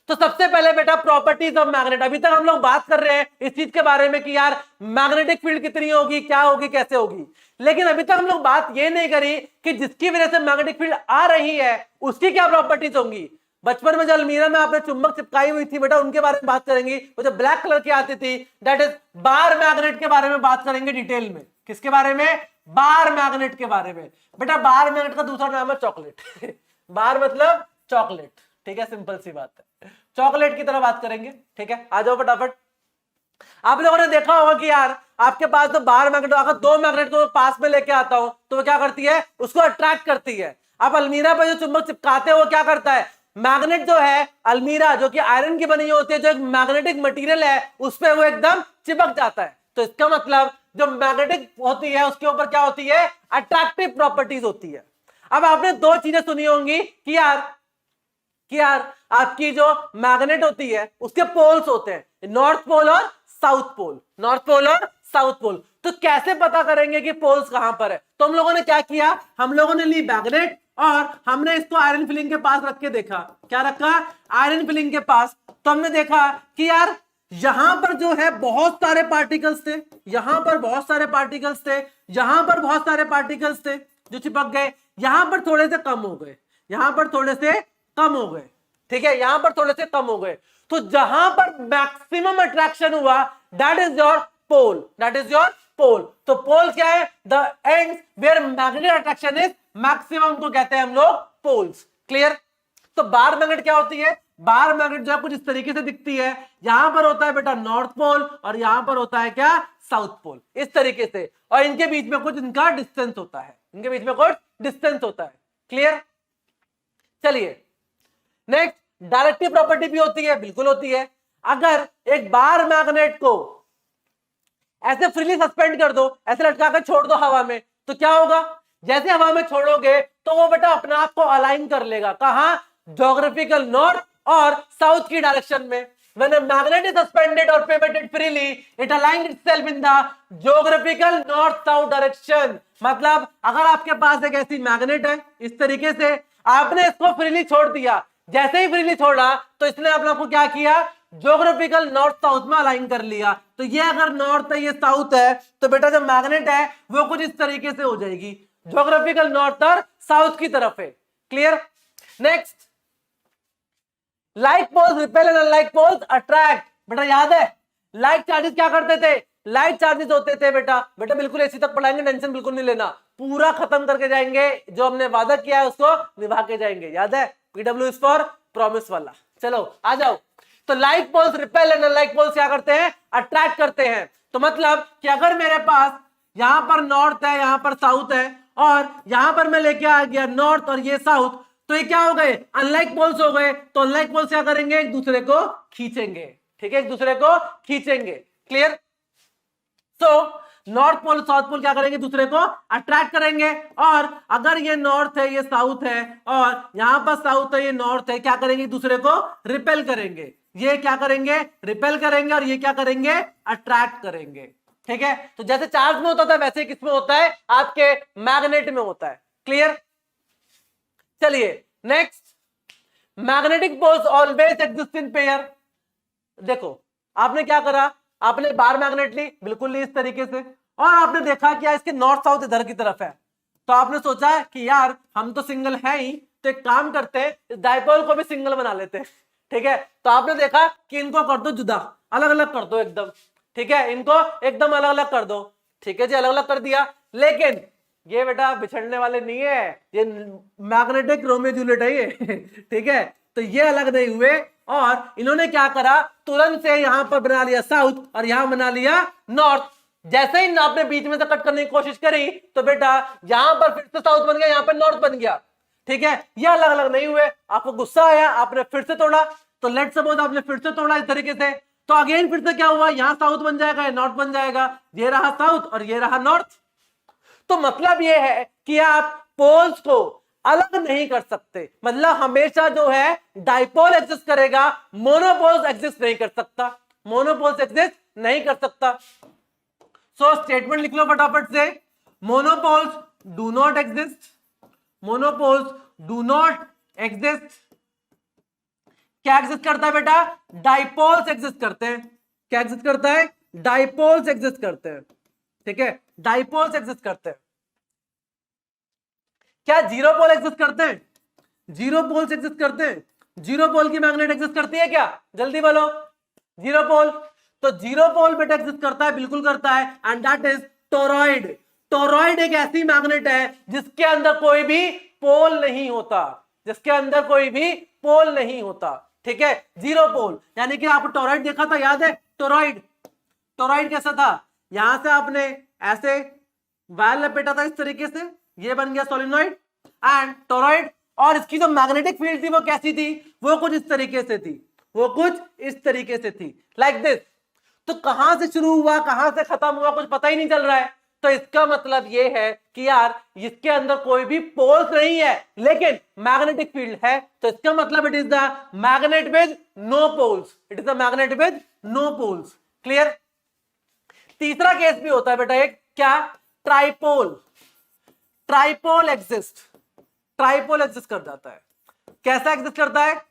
तो सबसे पहले बेटा प्रॉपर्टीज ऑफ मैग्नेट। अभी तक हम लोग बात कर रहे हैं इस चीज के बारे में कि यार मैग्नेटिक फील्ड कितनी होगी, क्या होगी, कैसे होगी, लेकिन अभी तक हम लोग बात ये नहीं करी कि जिसकी वजह से मैग्नेटिक फील्ड आ रही है उसकी क्या प्रॉपर्टीज होंगी। बचपन में जो अलमीरा में आपने चुंबक चिपकाई हुई थी बेटा उनके बारे में बात करेंगे, वो जो ब्लैक कलर की आती थी दैट इज बार मैग्नेट के बारे में बात करेंगे डिटेल में। किसके बारे में? बार मैग्नेट के बारे में। बेटा बार मैग्नेट का दूसरा नाम है चॉकलेट बार मतलब चॉकलेट, ठीक है, सिंपल सी बात है, चॉकलेट की तरह बात करेंगे, ठीक है। आ जाओ फटाफट। आप लोगों ने देखा होगा कि यार आपके पास तो बार मैग्नेट, अगर दो मैग्नेट को पास में लेके आता हूं तो वो क्या करती है, उसको अट्रैक्ट करती है। आप अलमीरा पर जो चुंबक चिपकाते हो वो क्या करता है, मैग्नेट जो है अलमीरा जो कि आयरन की बनी होती है, जो एक मैग्नेटिक मटेरियल है उस पर वो एकदम चिपक जाता है। तो इसका मतलब जो मैग्नेटिक होती है उसके ऊपर क्या होती है, अट्रैक्टिव प्रॉपर्टीज होती है। अब आपने दो चीजें सुनी होंगी कि यार आपकी जो मैग्नेट होती है उसके पोल्स होते हैं, नॉर्थ पोल और साउथ पोल, नॉर्थ पोल और साउथ पोल। तो कैसे पता करेंगे कि पोल्स कहां पर है? तो हम लोगों ने क्या किया, हम लोगों ने ली मैग्नेट और हमने इसको आयरन फिलिंग के पास रख के देखा। क्या रखा? आयरन फिलिंग के पास। तो हमने देखा कि यार यहां पर जो है बहुत सारे पार्टिकल्स थे, यहां पर बहुत सारे पार्टिकल्स थे, यहां पर बहुत सारे पार्टिकल्स थे जो चिपक गए, यहां पर थोड़े से कम हो गए, यहां पर थोड़े से कम हो गए, ठीक है, यहां पर थोड़े से कम हो गए। तो जहां पर मैक्सिमम अट्रैक्शन हुआ that is your pole, that is your pole. तो पोल क्या है? The end where magnetic attraction is maximum को कहते हैं हम लोग पोल्स। क्लियर? तो बार मैग्नेट क्या होती है? बार मैग्नेट जो है कुछ इस तरीके से दिखती है, यहां पर होता है बेटा नॉर्थ पोल और यहां पर होता है क्या, साउथ पोल, इस तरीके से, और इनके बीच में कुछ इनका डिस्टेंस होता है, इनके बीच में कुछ डिस्टेंस होता है। क्लियर? चलिए नेक्स्ट, डायरेक्टिव प्रॉपर्टी भी होती है, बिल्कुल होती है। अगर एक बार मैग्नेट को ऐसे फ्रीली सस्पेंड कर दो, ऐसे लटका कर छोड़ दो हवा में, तो क्या होगा, जैसे हवा में छोड़ोगे तो वो बेटा अपने आप को अलाइन कर लेगा, कहां? ज्योग्राफिकल नॉर्थ और साउथ की डायरेक्शन में। When a magnet is suspended or pivoted freely, it aligns itself in the geographical north-south direction। मतलब अगर आपके पास एक ऐसी मैग्नेट है इस तरीके से, आपने इसको फ्रीली छोड़ दिया, जैसे ही फ्रीली छोड़ा तो इसने अपने आप को क्या किया, ज्योग्राफिकल नॉर्थ साउथ में अलाइन कर लिया। तो ये अगर नॉर्थ है ये साउथ है तो बेटा जो मैग्नेट है वो कुछ इस तरीके से हो जाएगी, ज्योग्राफिकल नॉर्थ और साउथ की तरफ है। Clear? Next, like poles repel and unlike poles attract. बेटा याद है लाइक चार्जेस क्या करते थे? लाइक चार्जेस होते थे बेटा बिल्कुल इसी तक पढ़ाएंगे, टेंशन बिल्कुल नहीं लेना, पूरा खत्म करके जाएंगे, जो हमने वादा किया है उसको निभा के जाएंगे। याद है पीडब्ल्यू इज फॉर प्रॉमिस वाला। चलो आ जाओ। तो like poles repel and unlike poles क्या करते हैं? अट्रैक्ट करते हैं। तो मतलब कि अगर मेरे पास यहां पर नॉर्थ है, यहां पर साउथ है, और यहां पर मैं लेके आ गया नॉर्थ और ये साउथ, तो ये क्या हो गए? अनलाइक पोल्स हो गए। तो अनलाइक पोल्स क्या करेंगे? एक दूसरे को खींचेंगे, ठीक है, एक दूसरे को खींचेंगे। क्लियर? तो नॉर्थ पोल साउथ पोल क्या करेंगे? दूसरे को अट्रैक्ट करेंगे। और अगर ये नॉर्थ है ये साउथ है और यहां पर साउथ है ये नॉर्थ है, क्या करेंगे? दूसरे को रिपेल करेंगे। ये क्या करेंगे? रिपेल करेंगे, और ये क्या करेंगे? अट्रैक्ट करेंगे। ठीक है? तो जैसे चार्ज में होता था वैसे किसमें होता है? आपके मैग्नेट में होता है। क्लियर? चलिए next, magnetic poles always exist in pair. देखो आपने क्या करा, आपने बार मैग्नेट ली, बिल्कुल ली इस तरीके से, और आपने देखा कि इसके नॉर्थ साउथ इधर की तरफ है, तो आपने सोचा कि यार हम तो सिंगल है ही, तो एक काम करते हैं इस डायपोल को भी सिंगल बना लेते हैं। ठीक है? तो आपने देखा कि इनको कर दो जुदा, अलग अलग कर दो एकदम। ठीक है? इनको एकदम अलग अलग कर दो। ठीक है जी, अलग अलग कर दिया। लेकिन ये बेटा बिछड़ने वाले नहीं है, ये मैग्नेटिक रोमियो जूलियट है ये। ठीक है? तो ये अलग नहीं हुए, और इन्होंने क्या करा, तुरंत से यहां पर बना लिया साउथ और यहां बना लिया नॉर्थ। जैसे ही आपने बीच में से कट करने की कोशिश करी तो बेटा यहां पर फिर से साउथ बन गया, यहां पर नॉर्थ बन गया। ठीक है? ये अलग अलग नहीं हुए। आपको गुस्सा आया, आपने फिर से तोड़ा, तो लेट्स सपोज आपने फिर से तोड़ा इस तरीके से, तो अगेन फिर से क्या हुआ, यहां साउथ बन जाएगा, नॉर्थ बन जाएगा, ये रहा साउथ और ये रहा नॉर्थ। तो मतलब ये है कि आप पोल्स को अलग नहीं कर सकते, मतलब हमेशा जो है डाइपोल एग्जिस्ट करेगा, मोनोपोल्स एग्जिस्ट नहीं कर सकता, मोनोपोल्स एग्जिस्ट नहीं कर सकता। सो स्टेटमेंट लिख लो फटाफट से, monopoles do not exist, monopoles do not exist क्या एग्जिस्ट करता है बेटा? डाइपोल्स एग्जिस्ट करते हैं। क्या एग्जिस्ट करता है? डाइपोल्स एग्जिस्ट करते हैं। ठीक है, डाइपोल्स एग्जिस्ट करते हैं। क्या जीरो पोल एग्जिस्ट करते हैं? जीरो पोल्स एग्जिस्ट करते हैं। जीरो पोल की मैग्नेट एग्जिस्ट करती है क्या? जल्दी बोलो। जीरो पोल, तो जीरो पोल बेटा एग्जिस्ट करता है, बिल्कुल करता है, and that is toroid. Toroid एक ऐसी मैग्नेट है जिसके अंदर कोई भी पोल नहीं होता, जिसके अंदर कोई भी पोल नहीं होता। ठीक है, जीरो पोल, यानी कि आपको टोरॉइड देखा था, याद है? टोरॉइड, टोरॉइड कैसा था? यहां से आपने ऐसे वायर लपेटा था इस तरीके से, ये बन गया सोलिनॉइड एंड टोरॉइड, और इसकी जो मैग्नेटिक फील्ड थी वो कैसी थी? वो कुछ इस तरीके से थी, वो कुछ इस तरीके से थी, लाइक दिस। तो कहां से शुरू हुआ, कहां से खत्म हुआ, कुछ पता ही नहीं चल रहा है। तो इसका मतलब ये है कि यार इसके अंदर कोई भी पोल्स नहीं है, लेकिन मैग्नेटिक फील्ड है। तो इसका मतलब it is the magnet with no poles, it is the magnet with no poles. Clear? तीसरा केस भी होता है बेटा एक, क्या? ट्राइपोल। ट्राइपोल एग्जिस्ट, ट्राइपोल एग्जिस्ट कर जाता है। कैसा एग्जिस्ट करता है?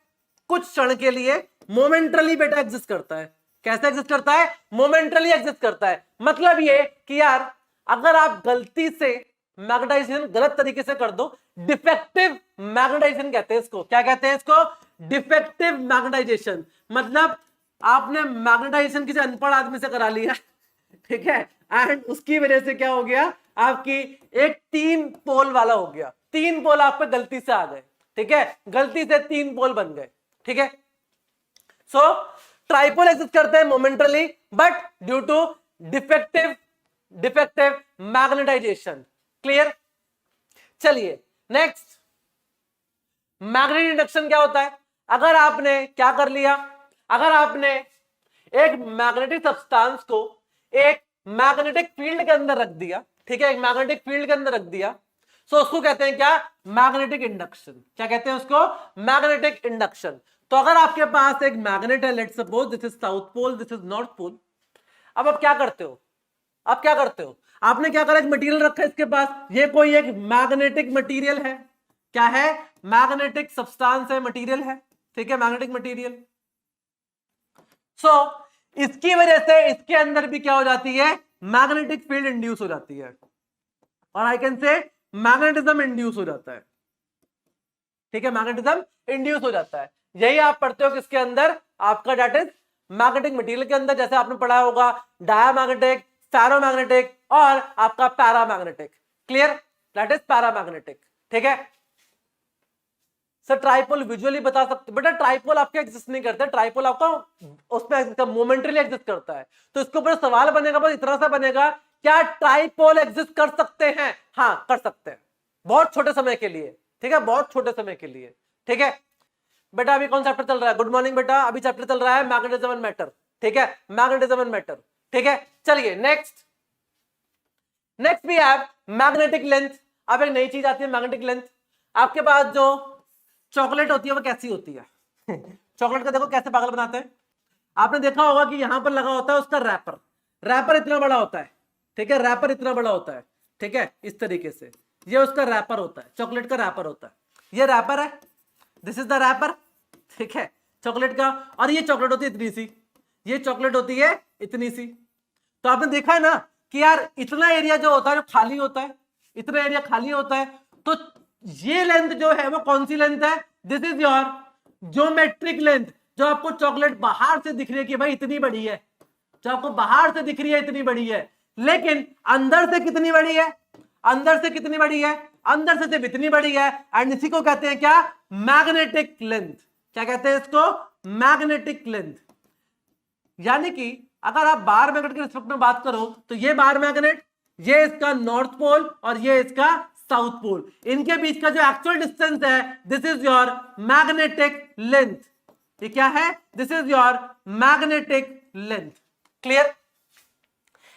कुछ क्षण के लिए, मोमेंटली बेटा एग्जिस्ट करता है। कैसे एग्जिस्ट करता है? मोमेंटली एग्जिस्ट करता है। मतलब ये कि यार अगर आप गलती से मैग्नेटाइजेशन गलत तरीके से कर दो, डिफेक्टिव मैग्नेटाइजेशन कहते हैं इसको। क्या कहते हैं इसको? Defective magnetisation. मतलब आपने मैग्नेटाइजेशन किसी अनपढ़ आदमी से करा लिया, ठीक है, एंड उसकी वजह से क्या हो गया? आपकी एक तीन पोल वाला हो गया, तीन पोल आप पे गलती से आ गए। ठीक है, गलती से तीन पोल बन गए। ठीक है, सो ट्राइपोल एग्जिस्ट करते हैं momently, but due to defective magnetisation. Clear? चलिए नेक्स्ट, मैग्नेटिक इंडक्शन क्या होता है? अगर आपने क्या कर लिया, अगर आपने एक मैग्नेटिक सब्सटेंस को एक मैग्नेटिक फील्ड के अंदर रख दिया, ठीक है, एक मैग्नेटिक फील्ड के अंदर रख दिया, तो उसको कहते हैं क्या? Magnetic induction. क्या कहते हैं उसको? Magnetic induction. तो अगर आपके पास एक मैग्नेट है, let's suppose this is south pole, this is north pole, अब आप क्या करते हो? आप क्या करते हो? आपने क्या करा? एक मटेरियल रखा है इसके पास, ये कोई एक मैग्नेटिक मटेरियल है। क्या है? मैग्नेटिक सब्सटेंस है, मटेरियल है। ठीक है, मैग्नेटिक मटेरियल। सो इसकी वजह से इसके अंदर भी क्या हो जाती है? मैग्नेटिक फील्ड इंड्यूस हो जाती है, और आई कैन से मैग्नेटिज्म इंड्यूस हो जाता है। ठीक है, मैग्नेटिज्म इंड्यूस हो जाता है। यही आप पढ़ते हो किसके अंदर? आपका दैट इज मैग्नेटिक मटेरियल के अंदर। जैसे आपने पढ़ा होगा डायामैग्नेटिक, फेरोमैग्नेटिक और आपका paramagnetic. Clear? That is paramagnetic. ठीक है सर, ट्राइपोल विजुअली बता सकते बेटा? ट्राइपोल आपके एग्जिस्ट नहीं करते, ट्राइपोल आपका उसमें मोमेंटरी एग्जिस्ट करता है। तो इसके ऊपर सवाल बनेगा, बस इतना सा बनेगा, क्या ट्राइपोल एग्जिस्ट कर सकते हैं? हाँ, कर सकते हैं, बहुत छोटे समय के लिए। ठीक है, बहुत छोटे समय के लिए। ठीक है बेटा, अभी कौन चैप्टर चल रहा है? गुड मॉर्निंग बेटा, अभी चैप्टर चल रहा है मैग्नेटिज्म एंड मैटर। ठीक है, मैग्नेटिज्म एंड मैटर। ठीक है, चलिए नेक्स्ट भी है मैग्नेटिक लेंथ। अब एक नई चीज आती है, मैग्नेटिक लेंथ। आपके पास जो चॉकलेट होती है वो कैसी होती है? चॉकलेट का देखो कैसे पागल बनाते हैं। आपने देखा होगा कि यहां पर लगा होता है उसका रैपर, रैपर इतना बड़ा होता है। ठीक है, रैपर इतना बड़ा होता है। ठीक है, इस तरीके से ये उसका रैपर होता है, चॉकलेट का रैपर होता है। ये रैपर है, दिस इज द रैपर। ठीक है, चॉकलेट का। और ये चॉकलेट होती है इतनी सी, ये चॉकलेट होती है इतनी सी। तो आपने देखा है ना कि यार इतना एरिया जो होता है, जो खाली होता है, इतना एरिया खाली होता है। तो ये लेंथ जो है वो कौन सी लेंथ है? This is your geometric length. जो आपको चॉकलेट बाहर से दिख रही है कि भाई इतनी बड़ी है, जो आपको बाहर से दिख रही है इतनी बड़ी है, लेकिन अंदर से कितनी बड़ी है? अंदर से कितनी बड़ी है? अंदर से सिर्फ इतनी बड़ी है। एंड इसी को कहते हैं क्या? Magnetic length. क्या कहते हैं इसको? Magnetic length. यानी कि अगर आप बार मैग्नेट के रिस्पेक्ट में बात करो तो ये बार मैग्नेट, ये इसका नॉर्थ पोल और ये इसका साउथ पोल, इनके बीच का जो एक्चुअल डिस्टेंस है, this is your magnetic length. ये क्या है? This is your magnetic length. Clear?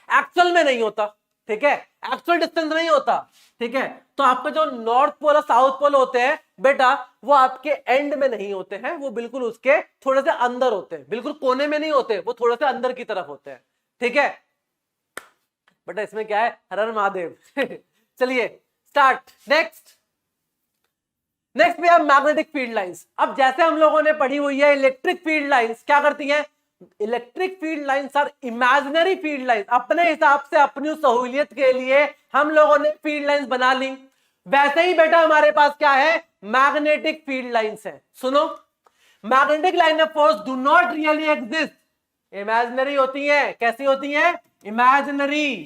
Actual में नहीं होता, ठीक है, एक्चुअल डिस्टेंस नहीं होता। ठीक है, तो आपके जो नॉर्थ पोल और साउथ पोल होते हैं बेटा, वो आपके एंड में नहीं होते हैं, वो बिल्कुल उसके थोड़े से अंदर होते हैं, बिल्कुल कोने में नहीं होते, वो थोड़े से अंदर की तरफ होते हैं। ठीक है बेटा, इसमें क्या है? हर हर महादेव। चलिए स्टार्ट। नेक्स्ट, नेक्स्ट पे आप मैग्नेटिक फील्ड लाइंस। अब जैसे हम लोगों ने पढ़ी हुई है इलेक्ट्रिक फील्ड लाइंस क्या करती हैं, electric field lines are imaginary field lines. अपने हिसाब से अपनी सहूलियत के लिए हम लोगों ने फील्ड लाइंस बना ली। वैसे ही बेटा हमारे पास क्या है, मैग्नेटिक फील्ड लाइंस है। सुनो, magnetic line of force do not really exist, imaginary होती है। कैसी होती है, इमेजिनरी।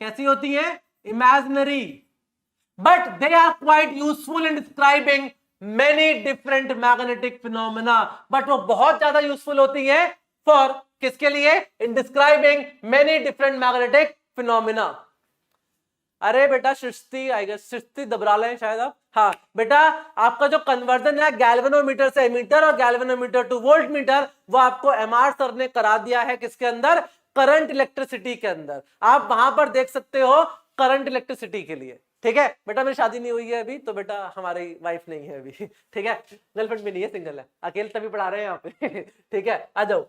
कैसी होती है, imaginary. But they are quite useful in describing many different magnetic phenomena. But वो बहुत ज्यादा यूजफुल होती है फॉर किसके लिए, in describing many different magnetic phenomena. अरे बेटा सृष्टि आई गेस, सृष्टि दबराला है शायद आप। हाँ बेटा, आपका जो कन्वर्जन है गैल्वेनोमीटर से एमीटर और गैल्वेनोमीटर टू वोल्ट मीटर, वो आपको एमआर सर ने करा दिया है किसके अंदर, करंट इलेक्ट्रिसिटी के अंदर। आप वहां पर देख सकते हो करंट इलेक्ट्रिसिटी के लिए। ठीक है बेटा, मेरी शादी नहीं हुई है अभी, तो बेटा हमारी वाइफ नहीं है अभी। ठीक है, गर्लफ्रेंड भी नहीं है, सिंगल है, अकेले तभी पढ़ा रहे हैं यहाँ पे। ठीक है, आ जाओ।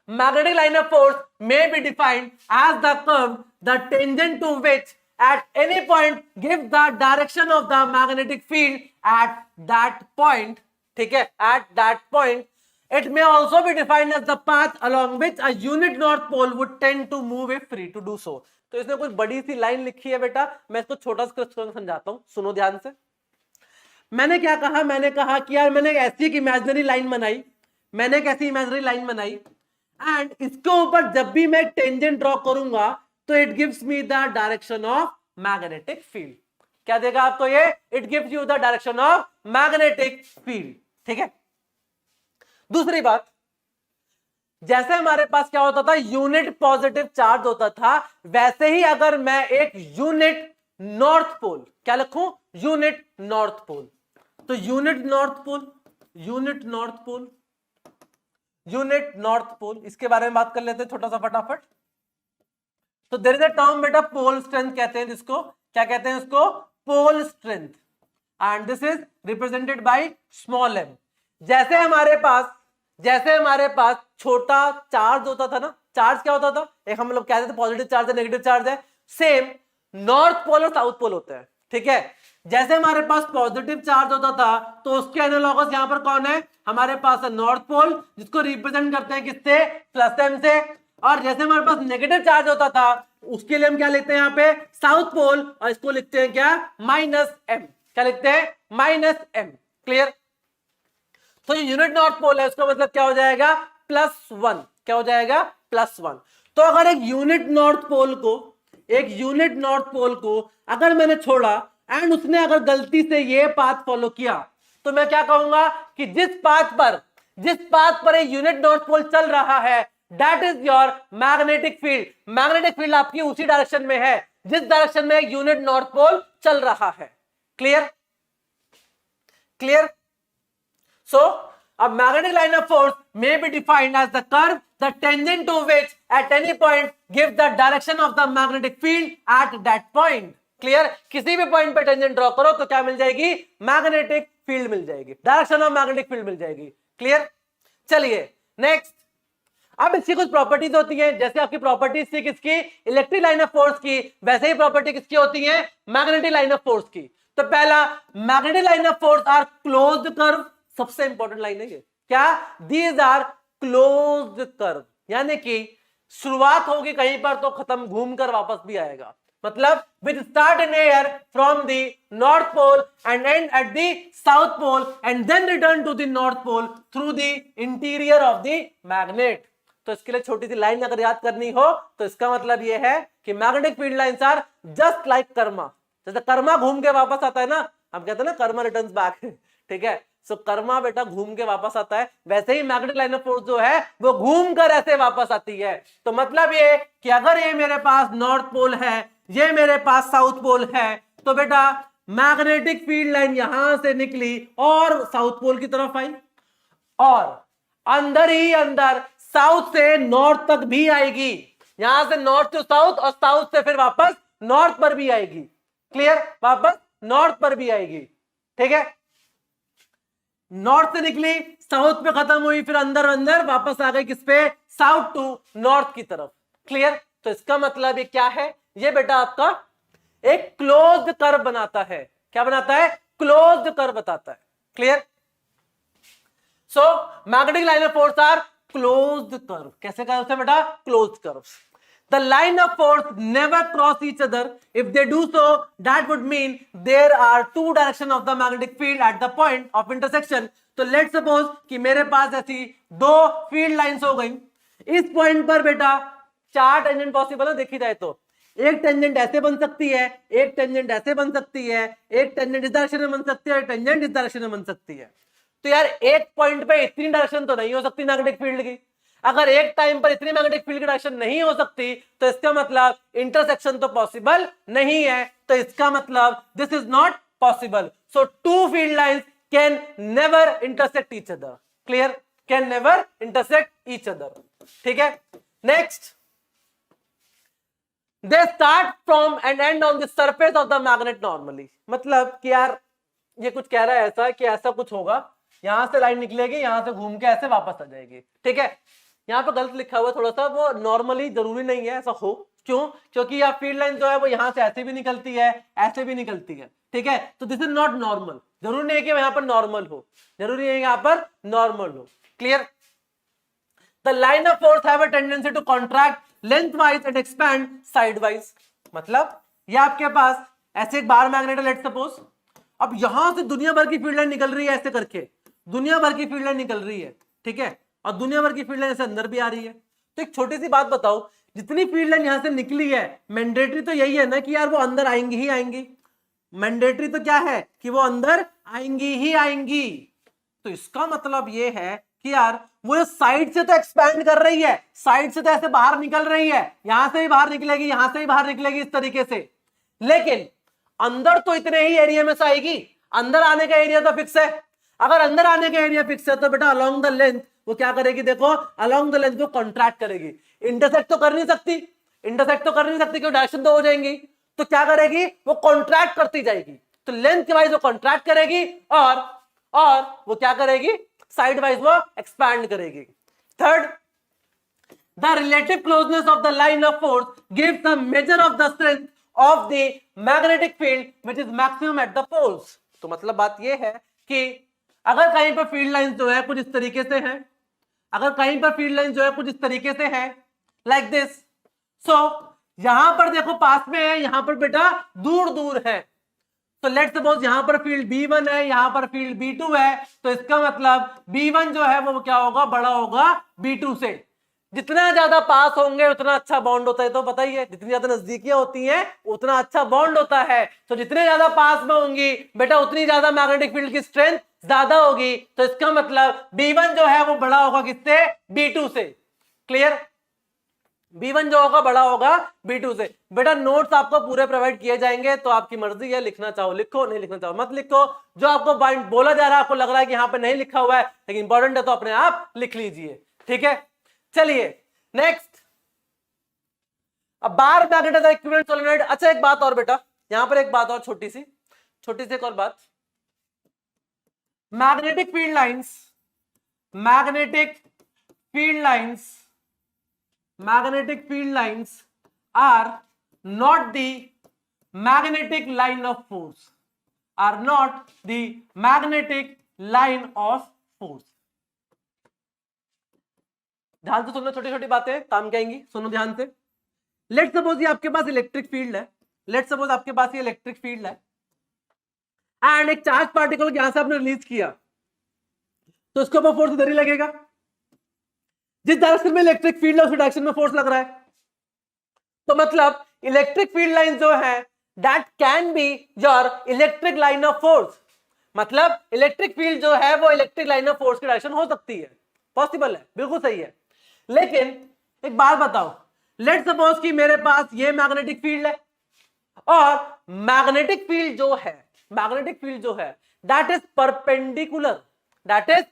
Magnetic line of force may be defined as the curve, the tangent to which at any point gives the direction of the magnetic field at that point. ठीक है, at that point. It may also be defined as the path along which a unit north pole would tend to move if free to do so. तो इसने कुछ बड़ी सी line लिखी है बेटा, मैं इसको छोटा सा समझाता हूं, सुनो ध्यान से। मैंने क्या कहा, मैंने कहा कि यार मैंने ऐसी एक इमेजिनरी लाइन बनाई, मैंने एक ऐसी इमेजिनरी लाइन बनाई एंड इसके ऊपर जब भी मैं टेंजेंट ड्रॉ करूंगा तो it gives me the direction of magnetic field. क्या देगा आपको ये, it gives you the direction of magnetic field. ठीक है, दूसरी बात, जैसे हमारे पास क्या होता था, यूनिट पॉजिटिव चार्ज होता था, वैसे ही अगर मैं एक यूनिट नॉर्थ पोल, क्या लिखूं, यूनिट नॉर्थ पोल, तो unit north pole, unit north pole, unit north pole, इसके बारे में बात कर लेते हैं थोड़ा सा फटाफट। तो देयर इज अ टर्म बेटा पोल स्ट्रेंथ कहते हैं जिसको, क्या कहते हैं उसको, pole strength, and this is represented by small M. जैसे हमारे पास छोटा चार्ज होता था ना, चार्ज क्या होता था, एक हम लोग कहते थे पॉजिटिव चार्ज है नेगेटिव चार्ज है, सेम नॉर्थ पोल और साउथ पोल होते हैं। ठीक है, जैसे हमारे पास पॉजिटिव चार्ज होता था तो उसके एनालॉगस यहां पर कौन है, हमारे पास है नॉर्थ पोल, जिसको रिप्रेजेंट करते हैं किससे, प्लस एम से। और जैसे हमारे पास नेगेटिव चार्ज होता था उसके लिए हम क्या लिखते हैं यहाँ पे, साउथ पोल, और इसको लिखते हैं क्या, माइनस एम। क्या लिखते हैं, माइनस एम। क्लियर। तो यूनिट नॉर्थ पोल है, उसका मतलब क्या हो जाएगा, +1। क्या हो जाएगा, +1। तो अगर एक यूनिट नॉर्थ पोल को अगर मैंने छोड़ा एंड उसने अगर गलती से ये पाथ फॉलो किया, तो मैं क्या कहूंगा कि जिस पाथ पर एक यूनिट नॉर्थ पोल चल रहा है, that is your magnetic field. Magnetic field आपकी उसी डायरेक्शन में है जिस डायरेक्शन में एक यूनिट नॉर्थ पोल चल रहा है। Clear, clear. So, a magnetic line of force may be defined as the curve, the tangent to which at any point gives the direction of the magnetic field at that point. Clear? किसी भी point पे tangent draw करो तो क्या मिल जाएगी, magnetic field मिल जाएगी, direction of magnetic field मिल जाएगी। Clear. चलिए नेक्स्ट, अब इसकी कुछ प्रॉपर्टीज होती हैं, जैसे आपकी प्रॉपर्टीज थी किसकी, इलेक्ट्रिक लाइन ऑफ फोर्स की, वैसे ही प्रॉपर्टी किसकी होती है, मैग्नेटिक लाइन ऑफ फोर्स की। तो पहला, magnetic line of force are closed curve, सबसे इंपॉर्टेंट लाइन है ये, क्या, दीज आर क्लोज्ड कर्व, यानी कि शुरुआत होगी कहीं पर तो खत्म घूमकर वापस भी आएगा। मतलब with start in air from the north pole and end at the south pole and then return to the north pole through the interior of the magnet. तो इसके लिए छोटी सी लाइन अगर याद करनी हो तो इसका मतलब ये है कि magnetic field lines are just like karma. जैसे कर्मा घूम के वापस आता है ना, हम कहते हैं ना कर्मा रिटर्न्स बैक। ठीक है, सो कर्मा बेटा घूम के वापस आता है, वैसे ही मैग्नेटिक लाइन ऑफ फोर्स जो है वो घूम कर ऐसे वापस आती है। तो मतलब ये कि अगर ये मेरे पास नॉर्थ पोल है, ये मेरे पास साउथ पोल है, तो बेटा मैग्नेटिक फील्ड लाइन यहां से निकली और साउथ पोल की तरफ आई, और अंदर ही अंदर साउथ से नॉर्थ तक भी आएगी, यहां से नॉर्थ टू साउथ और साउथ से फिर वापस नॉर्थ पर भी आएगी। क्लियर, वापस नॉर्थ पर भी आएगी। ठीक है, नॉर्थ से निकली, साउथ पे खत्म हुई, फिर अंदर अंदर वापस आ गई किस पे, साउथ टू नॉर्थ की तरफ। क्लियर। तो इसका मतलब ये क्या है, ये बेटा आपका एक क्लोज्ड कर्व बनाता है। क्या बनाता है, क्लोज्ड कर्व बताता है। Clear? So magnetic line of force are closed curve. कैसे कर्व है बेटा? Closed curves. The line of force never cross each other. If they do so, that would mean there are two directions of the magnetic field at the point of intersection. तो let's suppose कि मेरे पास ऐसी दो field lines हो गई। इस point पर बेटा चार टेंजेंट पॉसिबल है देखी जाए तो। एक टेंजेंट ऐसे बन सकती है, एक टेंजेंट ऐसे बन सकती है, एक टेंजेंट इस डायरेक्शन में बन सकती है, एक टेंजेंट इस डायरेक्शन में बन सकती है। तो यार एक पॉइंट पे इतनी डायरेक्शन तो नहीं हो सकती मैग्नेटिक फील्ड की। अगर एक टाइम पर इतनी मैग्नेटिक फील्ड की डायरेक्शन नहीं हो सकती तो इसका मतलब इंटरसेक्शन तो पॉसिबल नहीं है। तो इसका मतलब this is not possible. So two field lines can never intersect each other. Clear? Can never intersect each other. ठीक है, next, they start from and end on the surface of the magnet normally. मतलब कि यार ये कुछ कह रहा है ऐसा कि ऐसा कुछ होगा, यहां से लाइन निकलेगी, यहां से घूम के ऐसे वापस आ जाएगी। ठीक है, यहाँ पे गलत लिखा हुआ थोड़ा सा, वो नॉर्मली जरूरी नहीं है ऐसा हो। क्यों? क्योंकि यह फील्ड लाइन जो है वो यहां से ऐसे भी निकलती है, ऐसे भी निकलती है। ठीक है, तो दिस इज नॉट नॉर्मल। जरूरी नहीं है कि यहाँ पर नॉर्मल हो, जरूरी है यहाँ पर नॉर्मल हो। Clear? The line of force have a tendency to contract length wise and expand side wise. मतलब ये आपके पास ऐसे एक बार मैग्नेट है, लेट्स सपोज। अब यहां से दुनिया भर की फील्ड लाइन निकल रही है, ऐसे करके दुनिया भर की फील्ड लाइन निकल रही है। ठीक है, और दुनिया भर की फील्ड लाइन ऐसे अंदर भी आ रही है। तो एक छोटी सी बात बताओ, जितनी फील्ड लाइन यहां से निकली है, मैंडेटरी तो यही है ना कि यार वो अंदर आएंगी ही आएंगी। मैंडेटरी तो क्या है कि वो अंदर आएंगी ही आएंगी। तो इसका मतलब ये है कि यार वो साइड से तो एक्सपैंड कर रही है, साइड से तो ऐसे बाहर निकल रही है, यहां से भी बाहर निकलेगी, यहां से भी बाहर निकलेगी, इस तरीके से। लेकिन अंदर तो इतने ही एरिया में से आएगी। अंदर आने का एरिया तो फिक्स है। अगर अंदर आने का एरिया फिक्स है तो बेटा अलोंग द लेंथ वो क्या करेगी? देखो, अलोंग द लेंथ को कॉन्ट्रैक्ट करेगी। इंटरसेक्ट तो कर नहीं सकती, इंटरसेक्ट तो कर नहीं सकती क्योंकि डायरेक्शन तो हो जाएंगी। तो क्या करेगी? वो कॉन्ट्रैक्ट करती जाएगी। तो लेंथ वाइज वो कॉन्ट्रैक्ट करेगी और वो क्या करेगी? साइड वाइज वो एक्सपैंड करेगी। Third, the relative closeness of the line of force gives the measure of the strength of the magnetic field which is maximum at the poles. तो मतलब बात ये है कि अगर कहीं पर फील्ड लाइन जो है कुछ इस तरीके से है, अगर कहीं पर फील्ड लाइन जो है कुछ इस तरीके से है, लाइक दिस। सो यहां पर देखो पास में है, यहां पर बेटा दूर दूर है। तो लेट्स सपोज यहां पर फील्ड B1 है, यहां पर फील्ड B2 है। तो इसका मतलब B1 जो है वो क्या होगा? बड़ा होगा B2 से। जितना ज्यादा पास होंगे उतना अच्छा बॉन्ड होता है, तो पता ही है। जितनी ज्यादा नजदीकियां होती हैं उतना अच्छा बॉन्ड होता है। तो जितने ज्यादा पास में होंगी बेटा उतनी ज्यादा मैग्नेटिक फील्ड की स्ट्रेंथ ज्यादा होगी। तो इसका मतलब B1 जो है वो बड़ा होगा किससे? B2 से। क्लियर? B1 जो होगा बड़ा होगा B2 से। बेटा नोट्स आपको पूरे प्रोवाइड किए जाएंगे, तो आपकी मर्जी है, लिखना चाहो लिखो, नहीं लिखना चाहो मत लिखो। जो आपको पॉइंट बोला जा रहा है, आपको लग रहा है कि यहाँ पे नहीं लिखा हुआ है लेकिन इंपॉर्टेंट है, तो अपने आप लिख लीजिए। ठीक है, चलिए नेक्स्ट। अब बार मैग्नेट इक्विवेलेंट सोलेनॉइड। अच्छा एक बात और बेटा, यहां पर एक बात और छोटी सी एक और बात। Magnetic field lines, magnetic field lines are not the magnetic line of force, are not the magnetic line of force. ध्यान से सुनना, छोटी छोटी बातें काम क्या आएंगी, सुनो ध्यान से। लेट्स सपोज ये आपके पास इलेक्ट्रिक फील्ड है, लेट्स सपोज आपके पास ये इलेक्ट्रिक फील्ड है एंड एक चार्ज पार्टिकल यहां से आपने रिलीज किया, तो इसके ऊपर फोर्स इधर ही लगेगा। जिस डायरेक्शन में इलेक्ट्रिक फील्ड है उस डायरेक्शन में फोर्स लग रहा है। तो मतलब इलेक्ट्रिक फील्ड लाइन जो है that can be your electric line of force. मतलब इलेक्ट्रिक फील्ड जो है वो इलेक्ट्रिक लाइन ऑफ फोर्स की डायरेक्शन हो सकती है, पॉसिबल है, बिल्कुल सही है। लेकिन एक बात बताओ, लेट्स सपोज कि मेरे पास ये मैग्नेटिक फील्ड है और मैग्नेटिक फील्ड जो है that is perpendicular, that is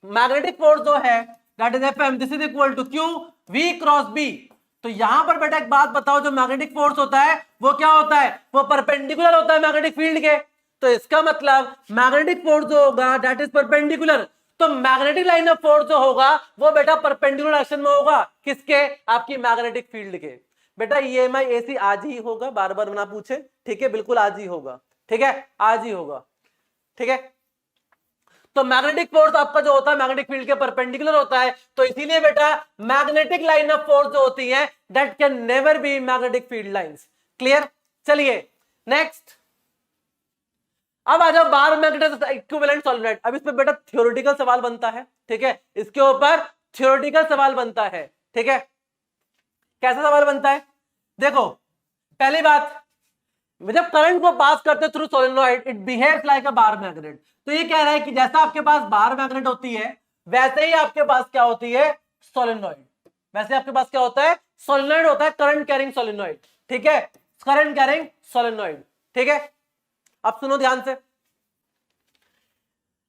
magnetic force जो है that is Fm, this is equal to Q V cross B। तो यहां पर बेटा एक बात बताओ, जो मैग्नेटिक फोर्स होता है वो क्या होता है? वो परपेंडिकुलर होता है मैग्नेटिक फील्ड के। तो इसका मतलब मैग्नेटिक फोर्स जो होगा दैट इज परपेंडिकुलर। तो मैग्नेटिक लाइन ऑफ फोर्स जो होगा वो बेटा परपेंडिकुलर डायरेक्शन में होगा, किसके? आपकी मैग्नेटिक फील्ड के। बेटा EMI AC आज ही होगा, बार बार ना पूछे, ठीक है, बिल्कुल आज ही होगा, ठीक है, आज ही होगा। ठीक है। तो मैग्नेटिक फोर्स आपका जो होता है मैग्नेटिक फील्ड के परपेंडिकुलर होता है, तो इसीलिए बेटा मैग्नेटिक लाइन ऑफ फोर्स जो होती है that can never be magnetic field lines. Clear. चलिए नेक्स्ट, अब आ जाओ बार मैग्नेट इक्विवेलेंट सॉलिनॉइड। अब इसमें बेटा थ्योरेटिकल सवाल बनता है, ठीक है, इसके ऊपर थ्योरेटिकल सवाल बनता है, ठीक है। कैसा सवाल बनता है, देखो पहली बात, जब करंट को पास करते through solenoid it behaves like a bar magnet. तो ये कह रहा है कि जैसा आपके पास बार मैग्नेट होती है वैसे ही आपके पास क्या होती है सोलेनॉइड, वैसे आपके पास क्या होता है सोलेनॉइड होता है, करंट कैरिंग सोलेनॉइड, ठीक है, करंट कैरिंग सोलेनॉइड, ठीक है। अब सुनो ध्यान से,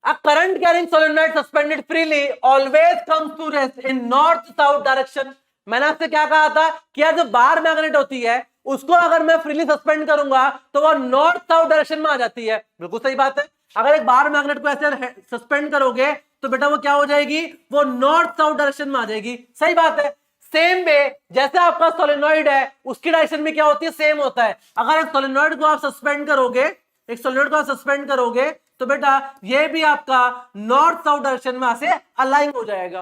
a current carrying solenoid suspended freely always comes to rest in north south direction। मैंने आपसे क्या कहा था कि यार जो बार मैग्नेट होती है उसको अगर मैं फ्रीली सस्पेंड करूंगा तो वो नॉर्थ साउथ डायरेक्शन में आ जाती है। बिल्कुल सही बात है, अगर एक बार मैग्नेट को ऐसे सस्पेंड करोगे तो बेटा वो क्या हो जाएगी, वो नॉर्थ साउथ डायरेक्शन में आ जाएगी। सही बात है। सेम वे जैसे आपका सोलेनॉइड है उसकी डायरेक्शन में क्या होती है, सेम होता है। अगर एक सोलेनॉइड को आप सस्पेंड करोगे, एक सोलेनॉइड को आप सस्पेंड करोगे तो बेटा ये भी आपका नॉर्थ साउथ डायरेक्शन में से अलाइन हो जाएगा।